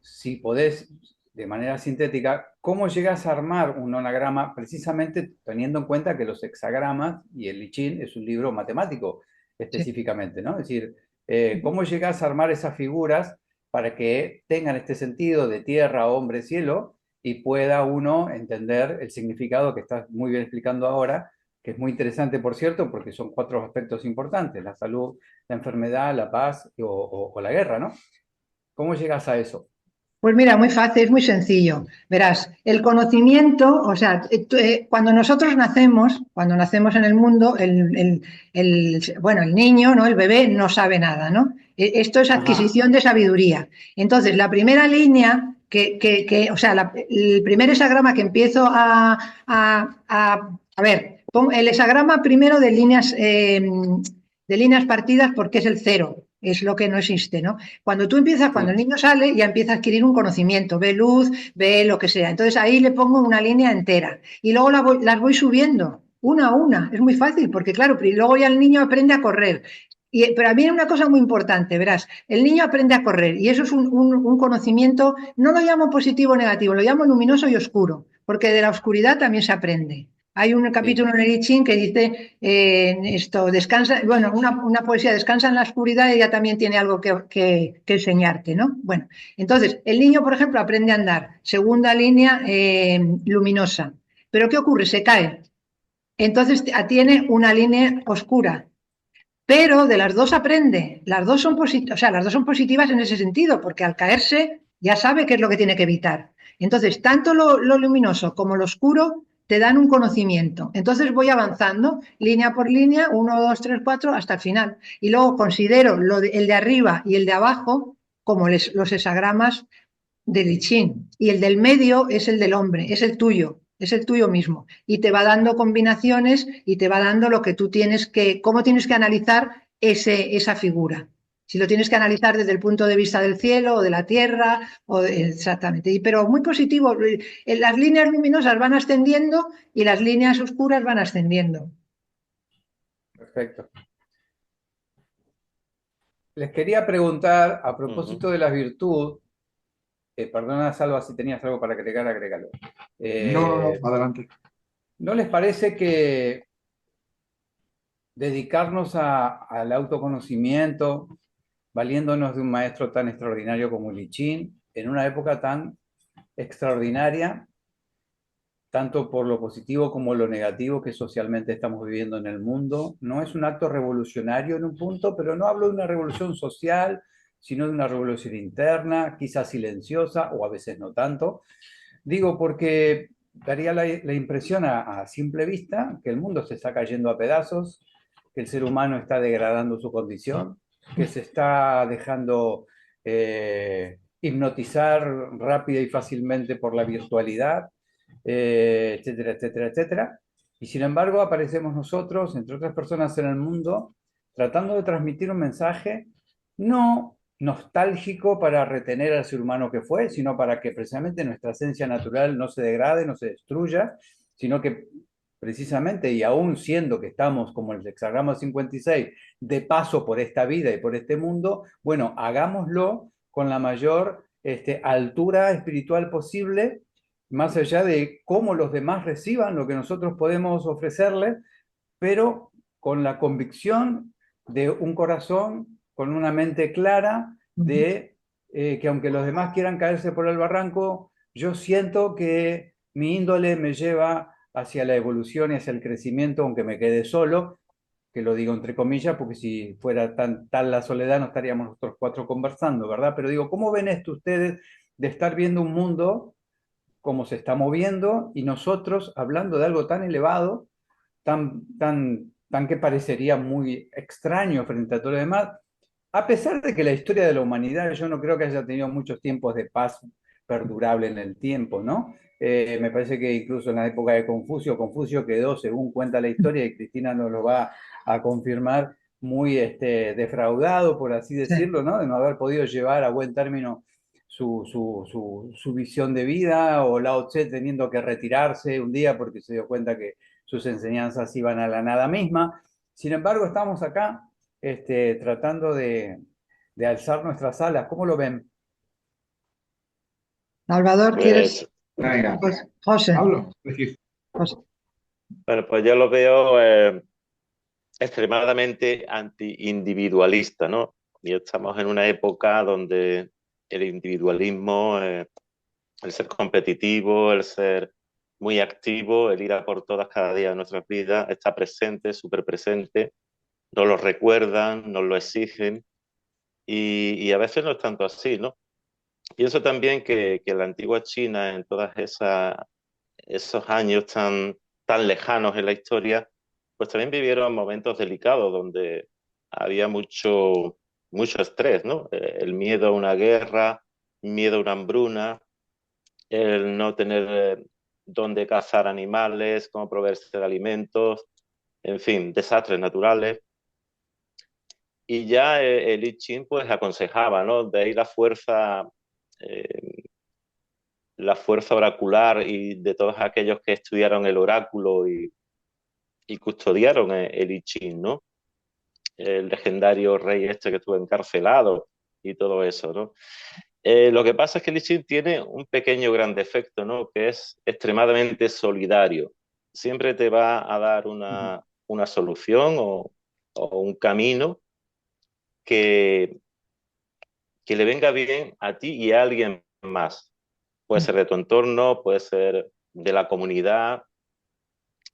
si podés, de manera sintética, ¿cómo llegas a armar un nonagrama precisamente teniendo en cuenta que los hexagramas y el I Ching es un libro matemático específicamente, ¿no? Es decir, ¿cómo llegas a armar esas figuras para que tengan este sentido de tierra, hombre, cielo y pueda uno entender el significado que estás muy bien explicando ahora, que es muy interesante, por cierto, porque son 4 aspectos importantes: la salud, la enfermedad, la paz o la guerra, ¿no? ¿Cómo llegas a eso? Pues mira, muy fácil, es muy sencillo. Verás, el conocimiento, o sea, cuando nosotros nacemos, cuando nacemos en el mundo, bueno, el niño, ¿no? El bebé no sabe nada, ¿no? Esto es Ajá, adquisición de sabiduría. Entonces, la primera línea o sea, el primer hexagrama que empiezo a ver, el hexagrama primero de líneas partidas porque es el cero, es lo que no existe, ¿no? Cuando el sí. niño sale, ya empieza a adquirir un conocimiento, ve luz, ve lo que sea. Entonces ahí le pongo una línea entera y luego las voy subiendo una a una. Es muy fácil porque, claro, luego ya el niño aprende a correr. Pero a mí hay una cosa muy importante, verás, el niño aprende a correr y eso es un conocimiento, no lo llamo positivo o negativo, lo llamo luminoso y oscuro, porque de la oscuridad también se aprende. Hay un Sí. capítulo en el I Ching que dice esto, descansa, bueno, una poesía, descansa en la oscuridad y ella también tiene algo que enseñarte, ¿no? Bueno, entonces, el niño, por ejemplo, aprende a andar, segunda línea luminosa, pero ¿qué ocurre? Se cae, entonces tiene una línea oscura, pero de las dos aprende, las dos son o sea, las dos son positivas en ese sentido, porque al caerse ya sabe qué es lo que tiene que evitar. Entonces, tanto lo luminoso como lo oscuro te dan un conocimiento. Entonces voy avanzando línea por línea, 1, 2, 3, 4, hasta el final. Y luego considero el de arriba y el de abajo como los hexagramas del I Ching. Y el del medio es el del hombre, es el tuyo mismo. Y te va dando combinaciones y te va dando lo que tú cómo tienes que analizar esa figura. Si lo tienes que analizar desde el punto de vista del cielo o de la tierra, exactamente. Pero muy positivo, las líneas luminosas van ascendiendo y las líneas oscuras van ascendiendo. Perfecto. Les quería preguntar, a Ujú. propósito de la virtud, perdona, Salva, si tenías algo para agregar, agrégalo. No, no, no, Eh, adelante. ¿No les parece que dedicarnos al autoconocimiento, valiéndonos de un maestro tan extraordinario como Lichín, en una época tan extraordinaria, tanto por lo positivo como lo negativo que socialmente estamos viviendo en el mundo, no es un acto revolucionario en un punto, pero no hablo de una revolución social, sino de una revolución interna, quizás silenciosa o a veces no tanto? Digo porque daría la impresión a simple vista que el mundo se está cayendo a pedazos, que el ser humano está degradando su condición, que se está dejando hipnotizar rápida y fácilmente por la virtualidad, etcétera, etcétera, etcétera. Y sin embargo aparecemos nosotros, entre otras personas en el mundo, tratando de transmitir un mensaje no nostálgico para retener al ser humano que fue, sino para que precisamente nuestra esencia natural no se degrade, no se destruya, sino que precisamente, y aún siendo que estamos como el hexagrama 56, de paso por esta vida y por este mundo, bueno, hagámoslo con la mayor altura espiritual posible, más allá de cómo los demás reciban lo que nosotros podemos ofrecerles, pero con la convicción de un corazón, con una mente clara, de que aunque los demás quieran caerse por el barranco, yo siento que mi índole me lleva hacia la evolución y hacia el crecimiento, aunque me quede solo, que lo digo entre comillas, porque si fuera tal la soledad no estaríamos nosotros cuatro conversando, ¿verdad? Pero digo, ¿cómo ven esto ustedes de estar viendo un mundo como se está moviendo y nosotros hablando de algo tan elevado, tan que parecería muy extraño frente a todo lo demás, a pesar de que la historia de la humanidad yo no creo que haya tenido muchos tiempos de paz perdurable en el tiempo, ¿no? Me parece que incluso en la época de Confucio quedó, según cuenta la historia, y Cristina nos lo va a confirmar, muy defraudado, por así Sí. decirlo, ¿no? De no haber podido llevar a buen término su visión de vida, o Lao Tse teniendo que retirarse un día porque se dio cuenta que sus enseñanzas iban a la nada misma. Sin embargo, estamos acá tratando de alzar nuestras alas. ¿Cómo lo ven? Salvador, ¿quieres? Pues, Venga, Pues, José, Pablo. José. bueno, pues yo lo veo extremadamente anti-individualista, ¿no? Y estamos en una época donde el individualismo, el ser competitivo, el ser muy activo, el ir a por todas cada día de nuestras vidas, está presente, súper presente, nos lo recuerdan, nos lo exigen y a veces no es tanto así, ¿no? Pienso también que la antigua China, en todas esos años tan lejanos en la historia, pues también vivieron momentos delicados donde había mucho estrés, ¿no? El miedo a una guerra, miedo a una hambruna, el no tener dónde cazar animales, cómo proveerse de alimentos, en fin, desastres naturales. Y ya el I Ching pues aconsejaba, ¿no? De ahí la fuerza oracular y de todos aquellos que estudiaron el oráculo y custodiaron el I Ching, ¿no? El legendario rey este que estuvo encarcelado y todo eso, ¿no? Lo que pasa es que el I Ching tiene un pequeño gran defecto, ¿no? Que es extremadamente solidario. Siempre te va a dar una solución o un camino que, que le venga bien a ti y a alguien más. Puede ser de tu entorno, puede ser de la comunidad,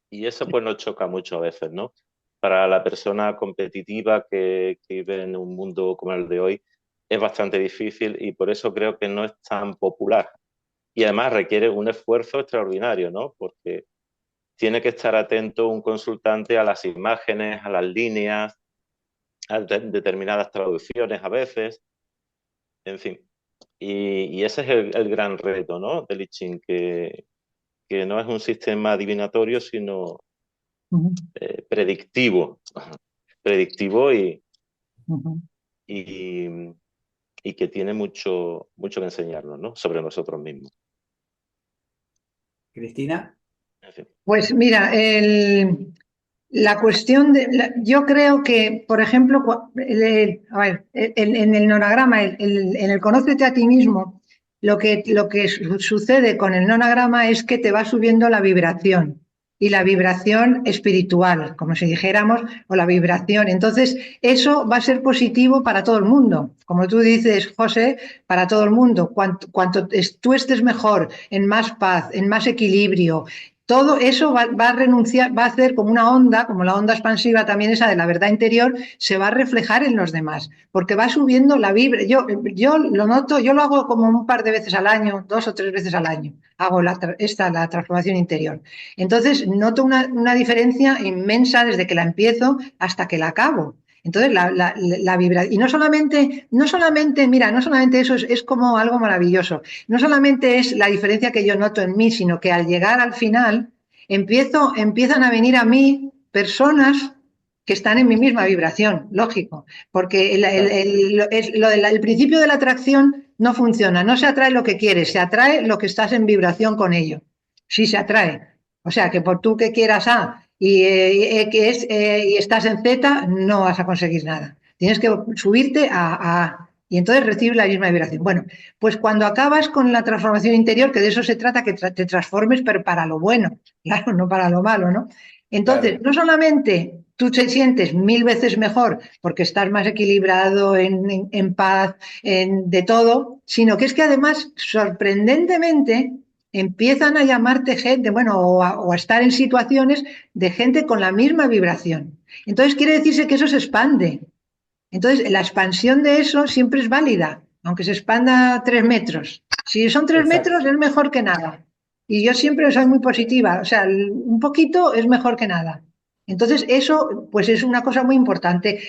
y eso pues nos choca mucho a veces, ¿no? Para la persona competitiva que vive en un mundo como el de hoy, es bastante difícil y por eso creo que no es tan popular. Y además requiere un esfuerzo extraordinario, ¿no? Porque tiene que estar atento un consultante a las imágenes, a las líneas, a determinadas traducciones a veces, en fin. Y ese es el gran reto, ¿no? Del I Ching, que no es un sistema adivinatorio, sino Ujú, predictivo. Predictivo ujú. y, y que tiene mucho que enseñarnos, ¿no? Sobre nosotros mismos. Cristina. En fin. Pues mira, la cuestión yo creo que, por ejemplo, a ver, en el nonagrama, en el conócete a ti mismo, lo que sucede con el nonagrama es que te va subiendo la vibración y la vibración espiritual, como si dijéramos, o la vibración. Entonces, eso va a ser positivo para todo el mundo. Como tú dices, José, para todo el mundo. Cuanto tú estés mejor, en más paz, en más equilibrio, todo eso va a renunciar, va a hacer como una onda, como la onda expansiva también esa de la verdad interior, se va a reflejar en los demás, porque va subiendo la vibra. Yo lo noto, yo lo hago como un par de veces al año, 2 o 3 veces al año, hago la transformación interior. Entonces noto una diferencia inmensa desde que la empiezo hasta que la acabo. Entonces, la vibra. Y mira, no solamente eso es como algo maravilloso. No solamente es la diferencia que yo noto en mí, sino que al llegar al final empiezan a venir a mí personas que están en mi misma vibración, lógico, porque el principio de la atracción no funciona, no se atrae lo que quieres, se atrae lo que estás en vibración con ello. Sí se atrae. O sea, que por tú que quieras A y estás en Z, no vas a conseguir nada. Tienes que subirte a A y entonces recibes la misma vibración. Bueno, pues cuando acabas con la transformación interior, que de eso se trata, que te transformes, pero para lo bueno, claro, no para lo malo, ¿no? Entonces, Claro. no solamente tú te sientes 1000 veces mejor porque estás más equilibrado, en paz, de todo, sino que es que además, sorprendentemente, empiezan a llamarte gente, bueno, o a estar en situaciones de gente con la misma vibración. Entonces, quiere decirse que eso se expande. Entonces, la expansión de eso siempre es válida, aunque se expanda 3 metros. Si son 3 Exacto. metros, es mejor que nada. Y yo siempre soy muy positiva, o sea, un poquito es mejor que nada. Entonces, eso, pues es una cosa muy importante.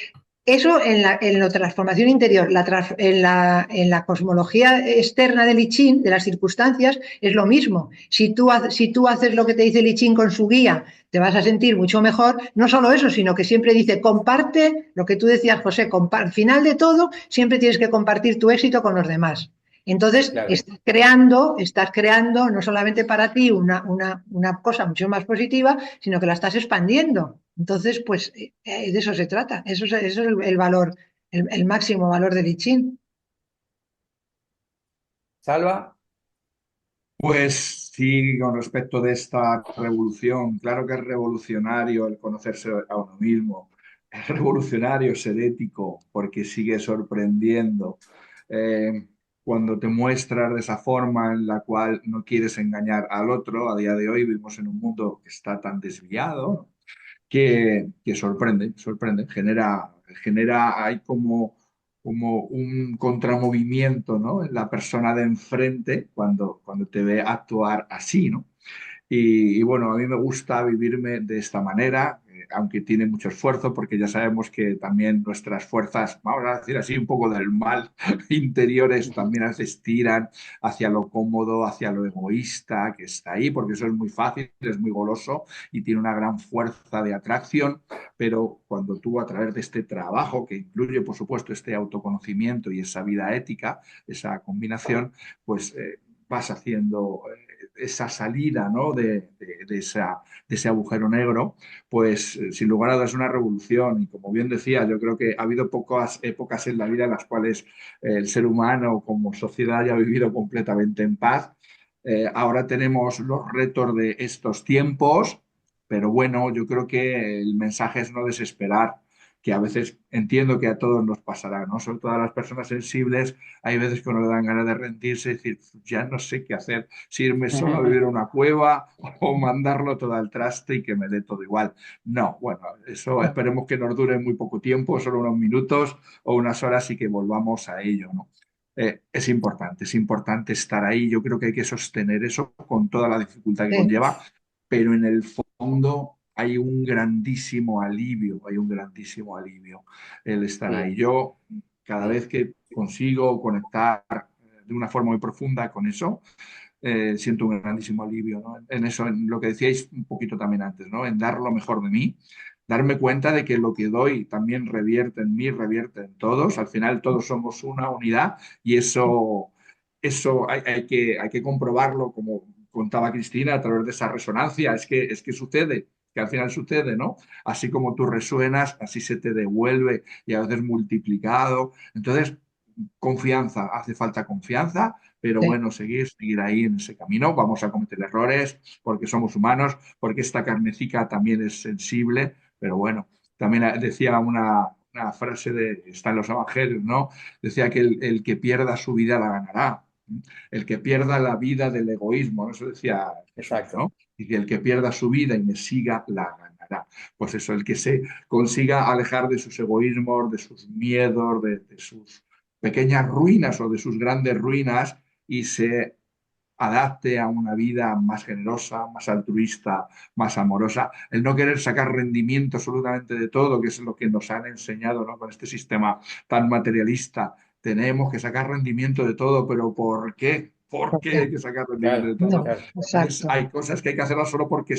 Eso en la transformación interior, en la cosmología externa del I Ching, de las circunstancias, es lo mismo. Si tú haces lo que te dice el I Ching con su guía, te vas a sentir mucho mejor. No solo eso, sino que siempre dice, comparte lo que tú decías, José, al final de todo, siempre tienes que compartir tu éxito con los demás. Entonces, Claro. estás creando no solamente para ti una cosa mucho más positiva, sino que la estás expandiendo. Entonces, pues de eso se trata. Eso es el valor, el máximo valor del I Ching. Salva. Pues sí, con respecto de esta revolución, claro que es revolucionario el conocerse a uno mismo, es revolucionario ser ético porque sigue sorprendiendo cuando te muestras de esa forma en la cual no quieres engañar al otro. A día de hoy vivimos en un mundo que está tan desviado que sorprende, genera, hay como como un contramovimiento, ¿no? En la persona de enfrente cuando te ve actuar así, ¿no? Y bueno, a mí me gusta vivirme de esta manera, aunque tiene mucho esfuerzo, porque ya sabemos que también nuestras fuerzas, vamos a decir así, un poco del mal interiores, también a veces tiran hacia lo cómodo, hacia lo egoísta que está ahí, porque eso es muy fácil, es muy goloso y tiene una gran fuerza de atracción, pero cuando tú a través de este trabajo, que incluye, por supuesto, este autoconocimiento y esa vida ética, esa combinación, pues vas haciendo esa salida, ¿no? De ese agujero negro, pues sin lugar a dudas es una revolución. Y como bien decía, yo creo que ha habido pocas épocas en la vida en las cuales el ser humano como sociedad haya vivido completamente en paz. Ahora tenemos los retos de estos tiempos, pero bueno, yo creo que el mensaje es no desesperar, que a veces entiendo que a todos nos pasará, ¿no? Sobre todo a las personas sensibles, hay veces que uno le dan ganas de rendirse y decir, ya no sé qué hacer, si irme solo a vivir a una cueva o mandarlo todo al traste y que me dé todo igual. No, bueno, eso esperemos que nos dure muy poco tiempo, solo unos minutos o unas horas y que volvamos a ello, ¿no? Es importante estar ahí. Yo creo que hay que sostener eso con toda la dificultad que Sí, conlleva, pero en el fondo hay un grandísimo alivio el estar ahí. Sí, Yo, cada sí. vez que consigo conectar de una forma muy profunda con eso, siento un grandísimo alivio, ¿no? En eso, en lo que decíais un poquito también antes, ¿no? En dar lo mejor de mí, darme cuenta de que lo que doy también revierte en mí, revierte en todos. Al final todos somos una unidad y eso hay que comprobarlo, como contaba Cristina, a través de esa resonancia. Es que sucede, que al final sucede, ¿no? Así como tú resuenas, así se te devuelve y a veces multiplicado. Entonces, confianza, hace falta confianza, pero sí, bueno, seguir ahí en ese camino. Vamos a cometer errores porque somos humanos, porque esta carnecica también es sensible, pero bueno, también decía una frase está en los evangelios, ¿no? Decía que el que pierda su vida la ganará. El que pierda la vida del egoísmo, ¿no? Eso decía Jesús, Exacto. ¿no? Y que el que pierda su vida y me siga la ganará. Pues eso, el que se consiga alejar de sus egoísmos, de sus miedos, de sus pequeñas ruinas o de sus grandes ruinas y se adapte a una vida más generosa, más altruista, más amorosa, el no querer sacar rendimiento absolutamente de todo, que es lo que nos han enseñado, ¿no? Con este sistema tan materialista. Tenemos que sacar rendimiento de todo, pero ¿por qué? ¿Por qué hay porque que sacar rendimiento Claro, de todo? no, claro. exacto, Hay cosas que hay que hacerlas solo porque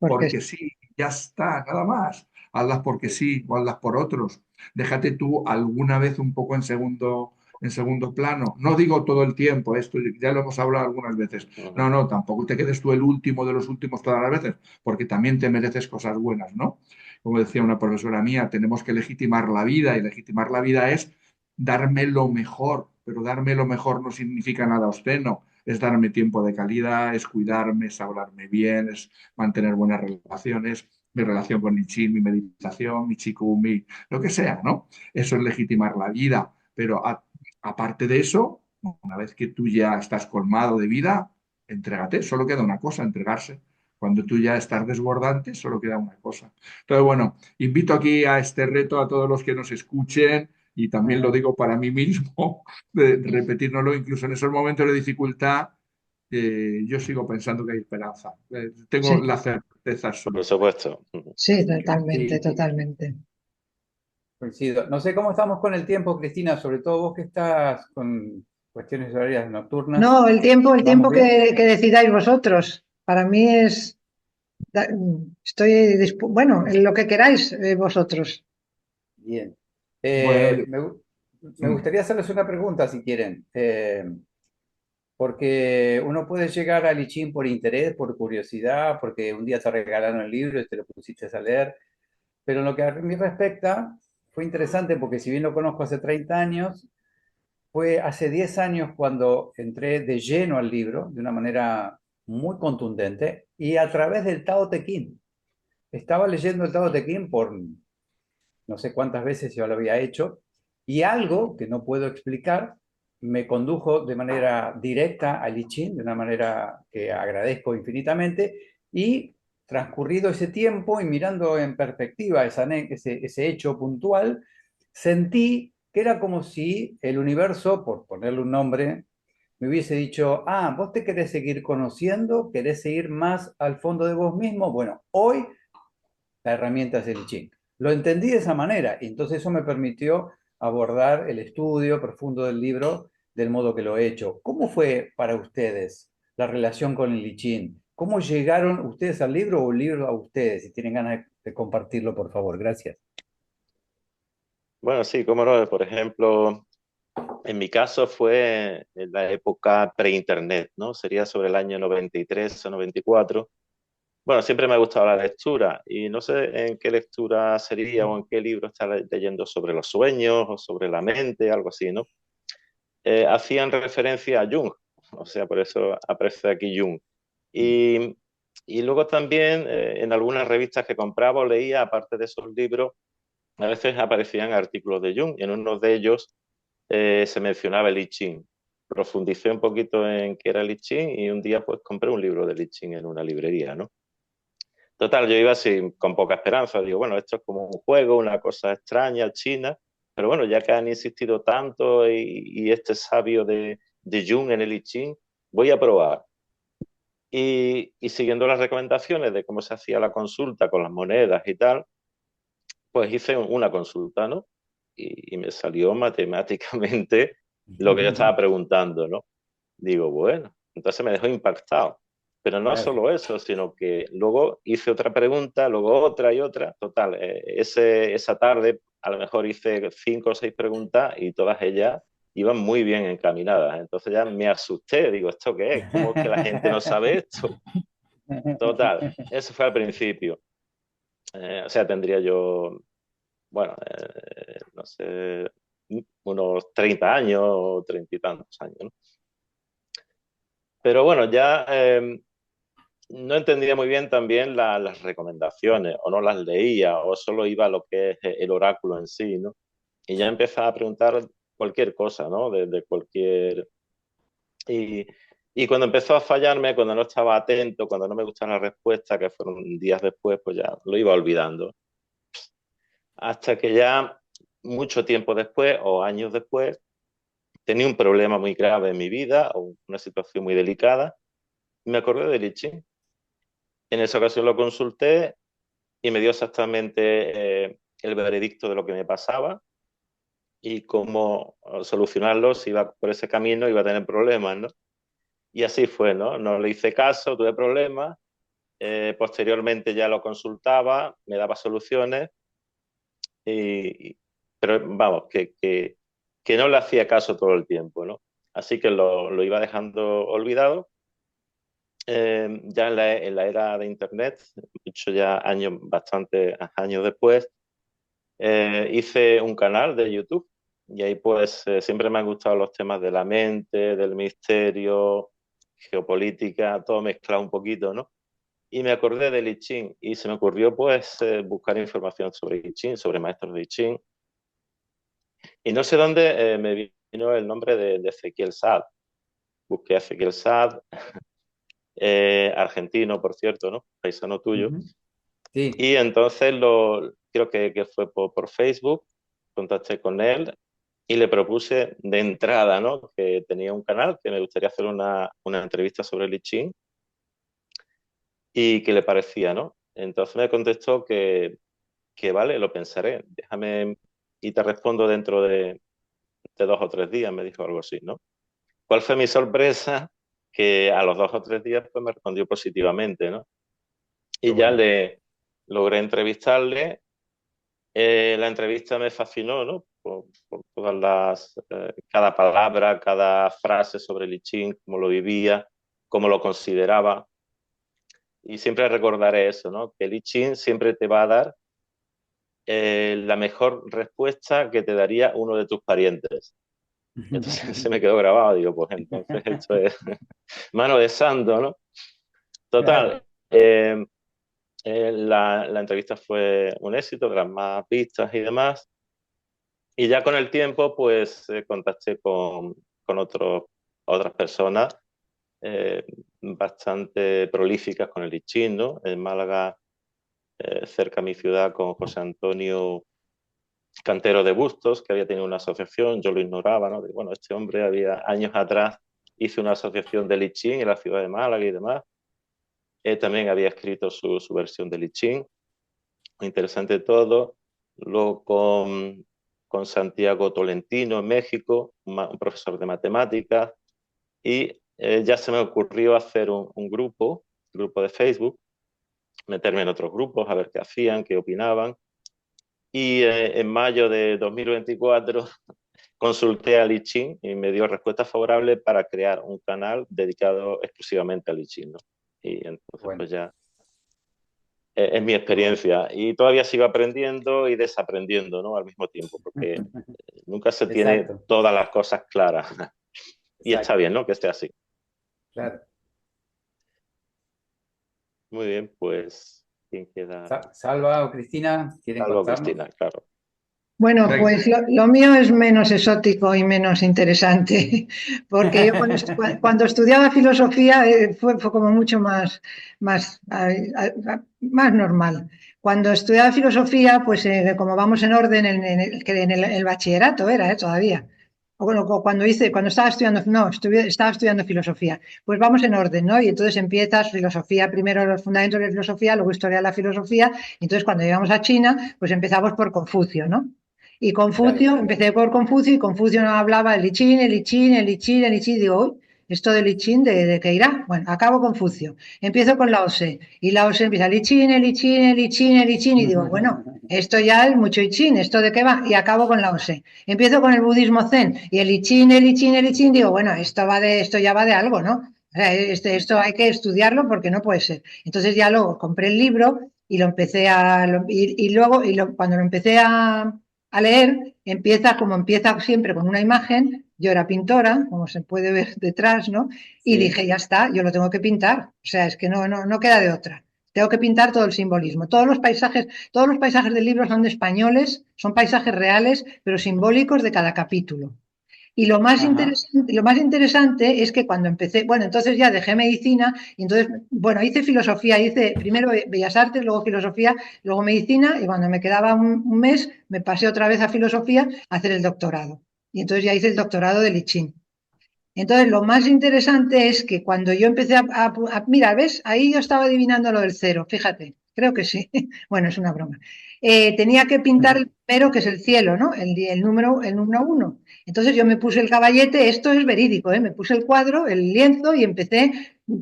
porque sí, ya está, nada más. Hazlas porque sí o hazlas por otros. Déjate tú alguna vez un poco en segundo plano. No digo todo el tiempo, esto ya lo hemos hablado algunas veces. No, Ujú. no, tampoco te quedes tú el último de los últimos todas las veces, porque también te mereces cosas buenas, ¿no? Como decía una profesora mía, tenemos que legitimar la vida y legitimar la vida es darme lo mejor, pero darme lo mejor no significa nada obsceno. Es darme tiempo de calidad, es cuidarme, es hablarme bien, es mantener buenas relaciones, mi relación con Nichiren, mi meditación, mi Chikumi, lo que sea, ¿no? Eso es legitimar la vida, pero aparte de eso, una vez que tú ya estás colmado de vida, entrégate. Solo queda una cosa, entregarse. Cuando tú ya estás desbordante, solo queda una cosa. Entonces, bueno, invito aquí a este reto a todos los que nos escuchen y también lo Ujú. digo para mí mismo, de repetirnoslo incluso en esos momentos de dificultad. Yo sigo pensando que hay esperanza. Tengo sí, la certeza Por absoluta supuesto. Ujú. sí, que totalmente, Sí, totalmente. coincido. No sé cómo estamos con el tiempo, Cristina, sobre todo vos que estás con cuestiones horarias nocturnas. No, el ¿Vamos tiempo bien? que decidáis vosotros, para mí es, da- estoy, bueno, en lo que queráis vosotros. Bien. bueno, Me gustaría hacerles una pregunta, si quieren. Porque uno puede llegar al I Ching por interés, por curiosidad, porque un día te regalaron el libro y te lo pusiste a leer. Pero en lo que a mí respecta, fue interesante porque si bien lo conozco hace 30 años, fue hace 10 años cuando entré de lleno al libro, de una manera muy contundente, y a través del Tao Te Ching. Estaba leyendo el Tao Te Ching por no sé cuántas veces yo lo había hecho, y algo que no puedo explicar me condujo de manera directa al I Ching, de una manera que agradezco infinitamente, y transcurrido ese tiempo y mirando en perspectiva ese hecho puntual, sentí que era como si el universo, por ponerle un nombre, me hubiese dicho, ah, vos te querés seguir conociendo, querés seguir más al fondo de vos mismo. Bueno, hoy la herramienta es el I Ching. Lo entendí de esa manera y entonces eso me permitió abordar el estudio profundo del libro del modo que lo he hecho. ¿Cómo fue para ustedes la relación con el I Ching? ¿Cómo llegaron ustedes al libro o el libro a ustedes? Si tienen ganas de compartirlo, por favor. Gracias. Bueno, sí, cómo no. Por ejemplo, en mi caso fue en la época pre-internet, ¿no? Sería sobre el año 93 o 94. Bueno, siempre me ha gustado la lectura y no sé en qué lectura sería o en qué libro estar leyendo sobre los sueños o sobre la mente, algo así, ¿no? Hacían referencia a Jung, o sea, por eso aparece aquí Jung. Y, y luego también en algunas revistas que compraba o leía, aparte de esos libros, a veces aparecían artículos de Jung. En uno de ellos se mencionaba el I Ching. Profundicé un poquito en qué era el I Ching y un día pues compré un libro del I Ching en una librería, ¿no? Total, yo iba así con poca esperanza. Digo, bueno, esto es como un juego, una cosa extraña, china, pero bueno, ya que han insistido tanto y este sabio de Jung en el I Ching, voy a probar. Y siguiendo las recomendaciones de cómo se hacía la consulta con las monedas y tal, pues hice una consulta, ¿no? Y me salió matemáticamente lo que yo estaba preguntando, ¿no? Digo, bueno, entonces me dejó impactado. Pero no Claro. solo eso, sino que luego hice otra pregunta, luego otra y otra. Total, esa tarde a lo mejor hice 5 o 6 preguntas y todas ellas iban muy bien encaminadas. Entonces ya me asusté, digo, ¿esto qué es? ¿Cómo es que la gente no sabe esto? Total, eso fue al principio. O sea, tendría yo, bueno, no sé, unos 30 años o 30 y tantos años, ¿no? Pero bueno, ya no entendía muy bien también las recomendaciones, o no las leía, o solo iba a lo que es el oráculo en sí, ¿no? Y ya empezaba a preguntar cualquier cosa, ¿no? De cualquier... Y, y cuando empezó a fallarme, cuando no estaba atento, cuando no me gustaba la respuesta, que fueron días después, pues ya lo iba olvidando. Hasta que ya mucho tiempo después, o años después, tenía un problema muy grave en mi vida, o una situación muy delicada, y me acordé de Lichín. En esa ocasión lo consulté y me dio exactamente el veredicto de lo que me pasaba y cómo solucionarlo. Si iba por ese camino iba a tener problemas, ¿no? Y así fue, ¿no? No le hice caso, tuve problemas. Posteriormente ya lo consultaba, me daba soluciones, pero vamos, que no le hacía caso todo el tiempo, ¿no? Así que lo iba dejando olvidado. Ya en la era de Internet, hecho ya años, bastantes años después, hice un canal de YouTube y ahí pues siempre me han gustado los temas de la mente, del misterio, geopolítica, todo mezclado un poquito, ¿no? Y me acordé del I Ching y se me ocurrió pues buscar información sobre I Ching, sobre maestros de I Ching. Y no sé dónde me vino el nombre de Ezequiel Sad. Busqué a Ezequiel Sad, argentino, por cierto, ¿no? Paisano tuyo. Sí. Y entonces creo que fue por Facebook, contacté con él y le propuse de entrada, ¿no? Que tenía un canal, que me gustaría hacer una entrevista sobre el I Ching y qué le parecía, ¿no? Entonces me contestó que vale, lo pensaré, déjame y te respondo dentro de 2 o 3 días, me dijo algo así, ¿no? ¿Cuál fue mi sorpresa? Que a los 2 o 3 días pues me respondió positivamente, ¿no? Qué Y ya bueno. le logré entrevistarle. La entrevista me fascinó, ¿no? Por todas cada palabra, cada frase sobre el I Ching, cómo lo vivía, cómo lo consideraba. Y siempre recordaré eso, ¿no? Que el I Ching siempre te va a dar la mejor respuesta que te daría uno de tus parientes. Entonces se me quedó grabado, digo, pues entonces esto es mano de santo, ¿no? Claro. Total, la entrevista fue un éxito, de las más vistas y demás. Y ya con el tiempo, pues contacté con otras personas bastante prolíficas con el I Ching, ¿no? En Málaga, cerca de mi ciudad, con José Antonio Cantero de Bustos, que había tenido una asociación, yo lo ignoraba, ¿no? Bueno, este hombre había años atrás hizo una asociación de I Ching en la ciudad de Málaga y demás. Él también había escrito su versión de I Ching. Interesante todo. Luego con Santiago Tolentino en México, un profesor de matemáticas, y ya se me ocurrió hacer un grupo de Facebook, meterme en otros grupos a ver qué hacían, qué opinaban. Y en mayo de 2024 consulté a Li Ching y me dio respuesta favorable para crear un canal dedicado exclusivamente a Li Ching, ¿no? Y entonces pues ya es mi experiencia. Y todavía sigo aprendiendo y desaprendiendo, ¿no? Al mismo tiempo, porque nunca se tiene Exacto, todas las cosas claras. Y está exacto, bien, ¿no? Que esté así. claro. Muy bien, pues, ¿quién queda? Salva o Cristina, ¿quieren Salvo contarnos? Cristina, claro. Bueno, Venga. pues lo mío es menos exótico y menos interesante, porque yo cuando estudiaba filosofía fue como mucho más normal. Cuando estudiaba filosofía, pues como vamos en orden el bachillerato era, todavía. O bueno, cuando estaba estudiando, no, estaba estudiando filosofía, pues vamos en orden, ¿no? Y entonces empiezas filosofía, primero los fundamentos de la filosofía, luego historia de la filosofía, y entonces cuando llegamos a China, pues empezamos por Confucio, ¿no? Y Claro. Confucio, empecé por Confucio y Confucio nos hablaba el lichín, el lichín, el lichín, el lichín. Digo, uy, esto del lichín, ¿de qué irá? Bueno, acabo Confucio. Empiezo con Lao Tse. Y Lao Tse empieza lichín, el lichín, el lichín, el lichín. Y digo, bueno, esto ya es mucho lichín, ¿esto de qué va? Y acabo con Lao Tse. Empiezo con el budismo zen. Y el lichín, el lichín, el lichín. Digo, bueno, esto ya va de algo, ¿no? O sea, esto hay que estudiarlo porque no puede ser. Entonces ya luego compré el libro y lo empecé y luego, cuando lo empecé a leer, empieza como empieza siempre con una imagen. Yo era pintora, como se puede ver detrás, ¿no? Y Sí. dije, ya está, yo lo tengo que pintar. O sea, es que no queda de otra. Tengo que pintar todo el simbolismo. Todos los paisajes del libro son de españoles, son paisajes reales, pero simbólicos de cada capítulo. Y Ajá. lo más interesante es que cuando empecé, bueno, entonces ya dejé medicina y entonces, bueno, hice filosofía, hice primero Bellas Artes, luego filosofía, luego medicina y cuando me quedaba un mes me pasé otra vez a filosofía a hacer el doctorado. Y entonces ya hice el doctorado de Lichín. Entonces, lo más interesante es que cuando yo empecé mira, ¿ves? Ahí yo estaba adivinando lo del cero, fíjate, creo que sí. Bueno, es una broma. Tenía que pintar el primero, que es el cielo, ¿no? El número uno. Entonces yo me puse el caballete, esto es verídico, ¿eh? Me puse el cuadro, el lienzo y empecé,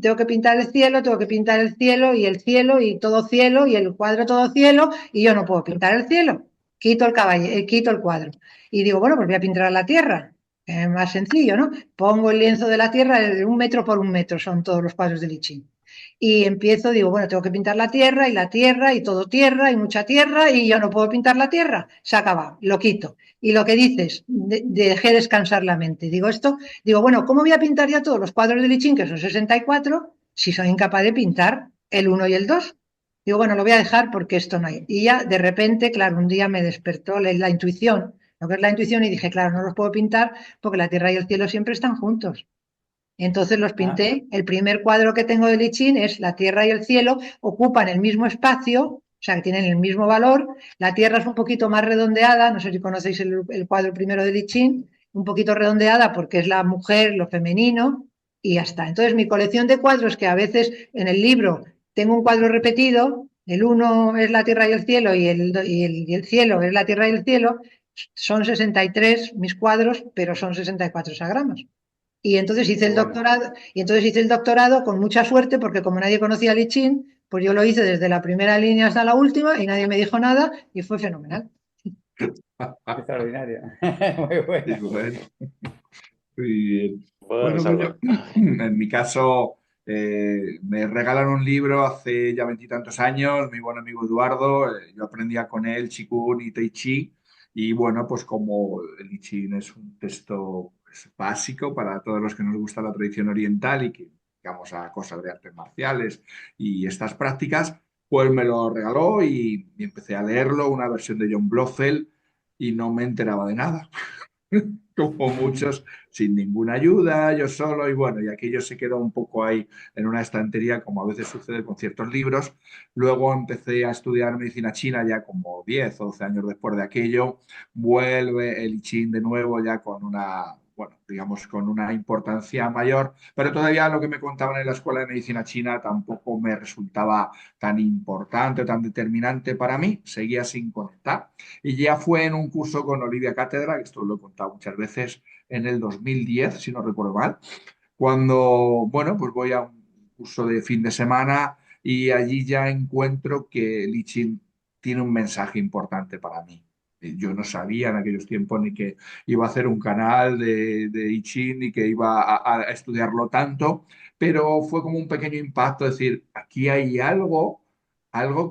tengo que pintar el cielo, tengo que pintar el cielo y todo cielo y el cuadro todo cielo y yo no puedo pintar el cielo. Quito el cuadro. Y digo, bueno, pues voy a pintar la tierra. Más sencillo, ¿no? Pongo el lienzo de la tierra de 1 metro por 1 metro, son todos los cuadros de Lichín. Y empiezo, digo, bueno, tengo que pintar la tierra y todo tierra y mucha tierra y yo no puedo pintar la tierra. Se acaba, lo quito. Y lo que dices, dejé descansar la mente. Digo, bueno, ¿cómo voy a pintar ya todos los cuadros de Lichín, que son 64, si soy incapaz de pintar el uno y el 2? Digo, bueno, lo voy a dejar porque esto no hay. Y ya de repente, claro, un día me despertó la intuición, lo que es la intuición, y dije, claro, no los puedo pintar porque la tierra y el cielo siempre están juntos. Entonces los Ah, pinté. El primer cuadro que tengo de Lichín es la tierra y el cielo, ocupan el mismo espacio, o sea, que tienen el mismo valor. La tierra es un poquito más redondeada, no sé si conocéis el cuadro primero de Lichín, un poquito redondeada porque es la mujer, lo femenino, y ya está. Entonces mi colección de cuadros, que a veces en el libro tengo un cuadro repetido, el uno es la tierra y el cielo y el cielo es la tierra y el cielo, son 63 mis cuadros, pero son 64 hexagramas. qué bueno. Y entonces hice el doctorado con mucha suerte, porque como nadie conocía a Lichín, pues yo lo hice desde la primera línea hasta la última y nadie me dijo nada y fue fenomenal. Extraordinario. Muy Y buena. bueno, muy bien. Bueno, Bueno, pues yo, Salva. en mi caso, me regalaron un libro hace ya veintitantos años, mi buen amigo Eduardo, yo aprendía con él Qigong y Tai Chi, y bueno, pues como el I Ching es un texto pues, básico para todos los que nos gusta la tradición oriental y que digamos a cosas de artes marciales y estas prácticas, pues me lo regaló y empecé a leerlo, una versión de John Blofeld, y no me enteraba de nada. como muchos, sin ninguna ayuda, yo solo, y bueno, y aquello se quedó un poco ahí en una estantería, como a veces sucede con ciertos libros. Luego empecé a estudiar medicina china ya como 10 o 12 años después de aquello. Vuelve el I Ching de nuevo ya con una, bueno, digamos, con una importancia mayor, pero todavía lo que me contaban en la escuela de medicina china tampoco me resultaba tan importante o tan determinante para mí, seguía sin conectar. Y ya fue en un curso con Olivia Cátedra, que esto lo he contado muchas veces, en el 2010, si no recuerdo mal, cuando, bueno, pues voy a un curso de fin de semana y allí ya encuentro que el I Ching tiene un mensaje importante para mí. Yo no sabía en aquellos tiempos ni que iba a hacer un canal de I Ching ni que iba a estudiarlo tanto, pero fue como un pequeño impacto, decir, aquí hay algo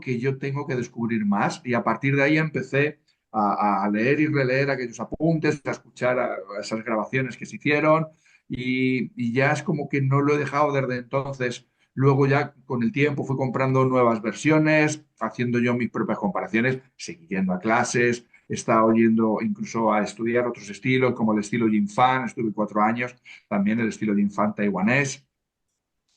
que yo tengo que descubrir más y a partir de ahí empecé a leer y releer aquellos apuntes, a escuchar a esas grabaciones que se hicieron y ya es como que no lo he dejado desde entonces. Luego ya con el tiempo fui comprando nuevas versiones, haciendo yo mis propias comparaciones, seguí yendo a clases, he estado yendo incluso a estudiar otros estilos, como el estilo Yin Fan, estuve 4 años, también el estilo Yin Fan taiwanés,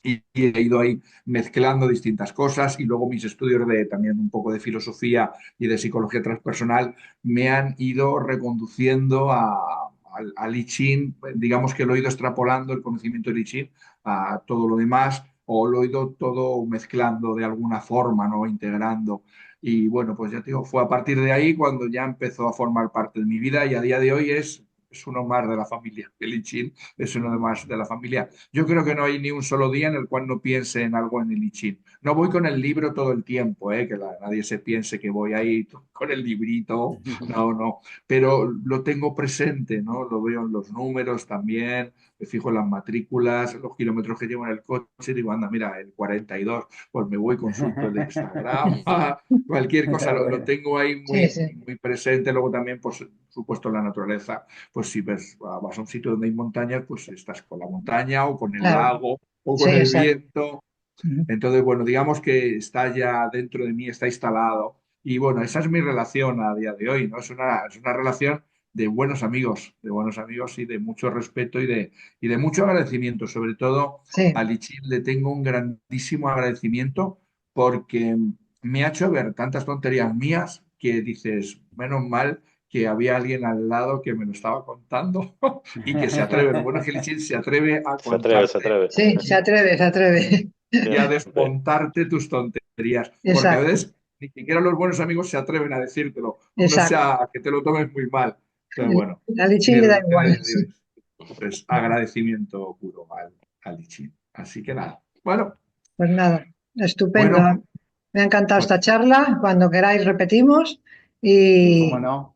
y he ido ahí mezclando distintas cosas y luego mis estudios de también un poco de filosofía y de psicología transpersonal me han ido reconduciendo al I Ching, digamos que lo he ido extrapolando el conocimiento del I Ching a todo lo demás o lo he ido todo mezclando de alguna forma, ¿no? Integrando. Y bueno, pues ya te digo, fue a partir de ahí cuando ya empezó a formar parte de mi vida y a día de hoy es uno más de la familia. El I Ching es uno más de la familia. Yo creo que no hay ni un solo día en el cual no piense en algo en el I Ching. No voy con el libro todo el tiempo, nadie se piense que voy ahí con el librito, no, no, pero lo tengo presente, ¿no? Lo veo en los números también, me fijo en las matrículas, los kilómetros que llevo en el coche, digo, anda, mira, el 42, pues me voy, consulto el hexagrama, cualquier cosa, Está lo bueno. tengo ahí Sí, muy, sí, muy presente, luego también, pues, por supuesto, la naturaleza pues si vas a un sitio donde hay montañas, pues estás con la montaña o con el claro. lago o Sí, con el exacto. viento. Ujú. Entonces, bueno, digamos que está ya dentro de mí, está instalado. Y bueno, esa es mi relación a día de hoy, ¿no? Es una relación de buenos amigos y de mucho respeto y de mucho agradecimiento. Sobre todo a Sí, Lichín le tengo un grandísimo agradecimiento porque me ha hecho ver tantas tonterías mías que dices, menos mal que había alguien al lado que me lo estaba contando y que se atreve. Lo bueno es que Lichín se atreve a Se atreve, se contarte atreve. sí, se atreve, se atreve. y a Siempre. descontarte tus tonterías. Porque a Exacto, veces ni siquiera los buenos amigos se atreven a decírtelo, no exacto. sea que te lo tomes muy mal. Entonces, bueno, A Lichín mi le da relación a igual. día de hoy es agradecimiento puro al Lichín. Así que nada. Bueno, Pues nada, estupendo. bueno, Me ha encantado pues esta charla. Cuando queráis repetimos. ¿Cómo Y no?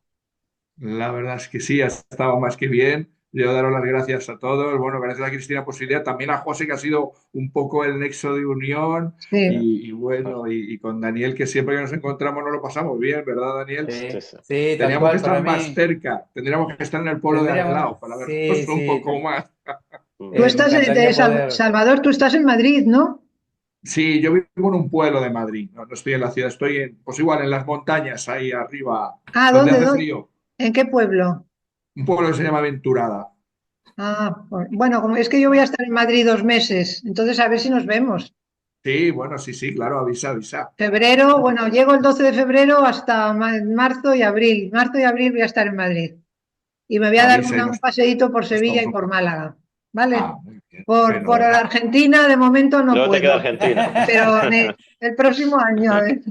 la verdad es que sí, ha estado más que bien. Yo daros las gracias a todos. Bueno, gracias a Cristina por su idea. También a José, que ha sido un poco el nexo de unión. sí, Y bueno, y con Daniel, que siempre que nos encontramos nos lo pasamos bien, ¿verdad, Daniel? Sí, Sí, sí. sí, tal Teníamos que cual para estar más mí. cerca. Tendríamos que estar en el pueblo de al Tendríamos, lado para vernos sí, un sí, poco más. tú Mm. me estás encantaría poder. Salvador, tú estás en Madrid, ¿no? Sí, yo vivo en un pueblo de Madrid. No, no estoy en la ciudad, estoy pues igual en las montañas, ahí arriba, Ah, donde ¿dónde, hace dónde? frío. ¿En qué pueblo? Un pueblo que se llama Venturada. Ah, bueno, como es que yo voy a estar en Madrid 2 meses, entonces a ver si nos vemos. Sí, bueno, sí, sí, claro, avisa, avisa. Febrero, bueno, llego el 12 de febrero hasta marzo y abril. Marzo y abril voy a estar en Madrid. Y me voy a dar Avisa y un paseíto por nos Sevilla y por Málaga, ¿vale? muy bien, Por la fenomenal. Argentina de momento no Luego te queda puedo, Argentina. pero el próximo año, a ver.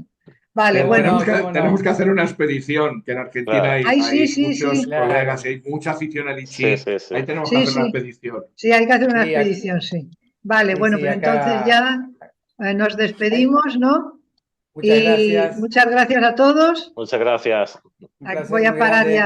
Vale, ¿Cómo bueno, Tenemos no? que, ¿Cómo tenemos que no? hacer una expedición, que en Argentina Claro. hay, ay, sí, hay sí, muchos sí, colegas y Claro. hay mucha afición al Sí, Lichín. sí, Ahí sí. tenemos que sí, hacer una sí, expedición. sí, hay que hacer una Sí, expedición, sí. Vale, sí, bueno, sí, pues entonces acá. ya nos Ay, despedimos, ¿no? muchas Y gracias. muchas gracias a todos. Muchas gracias. Un placer Voy a muy parar ya. grande.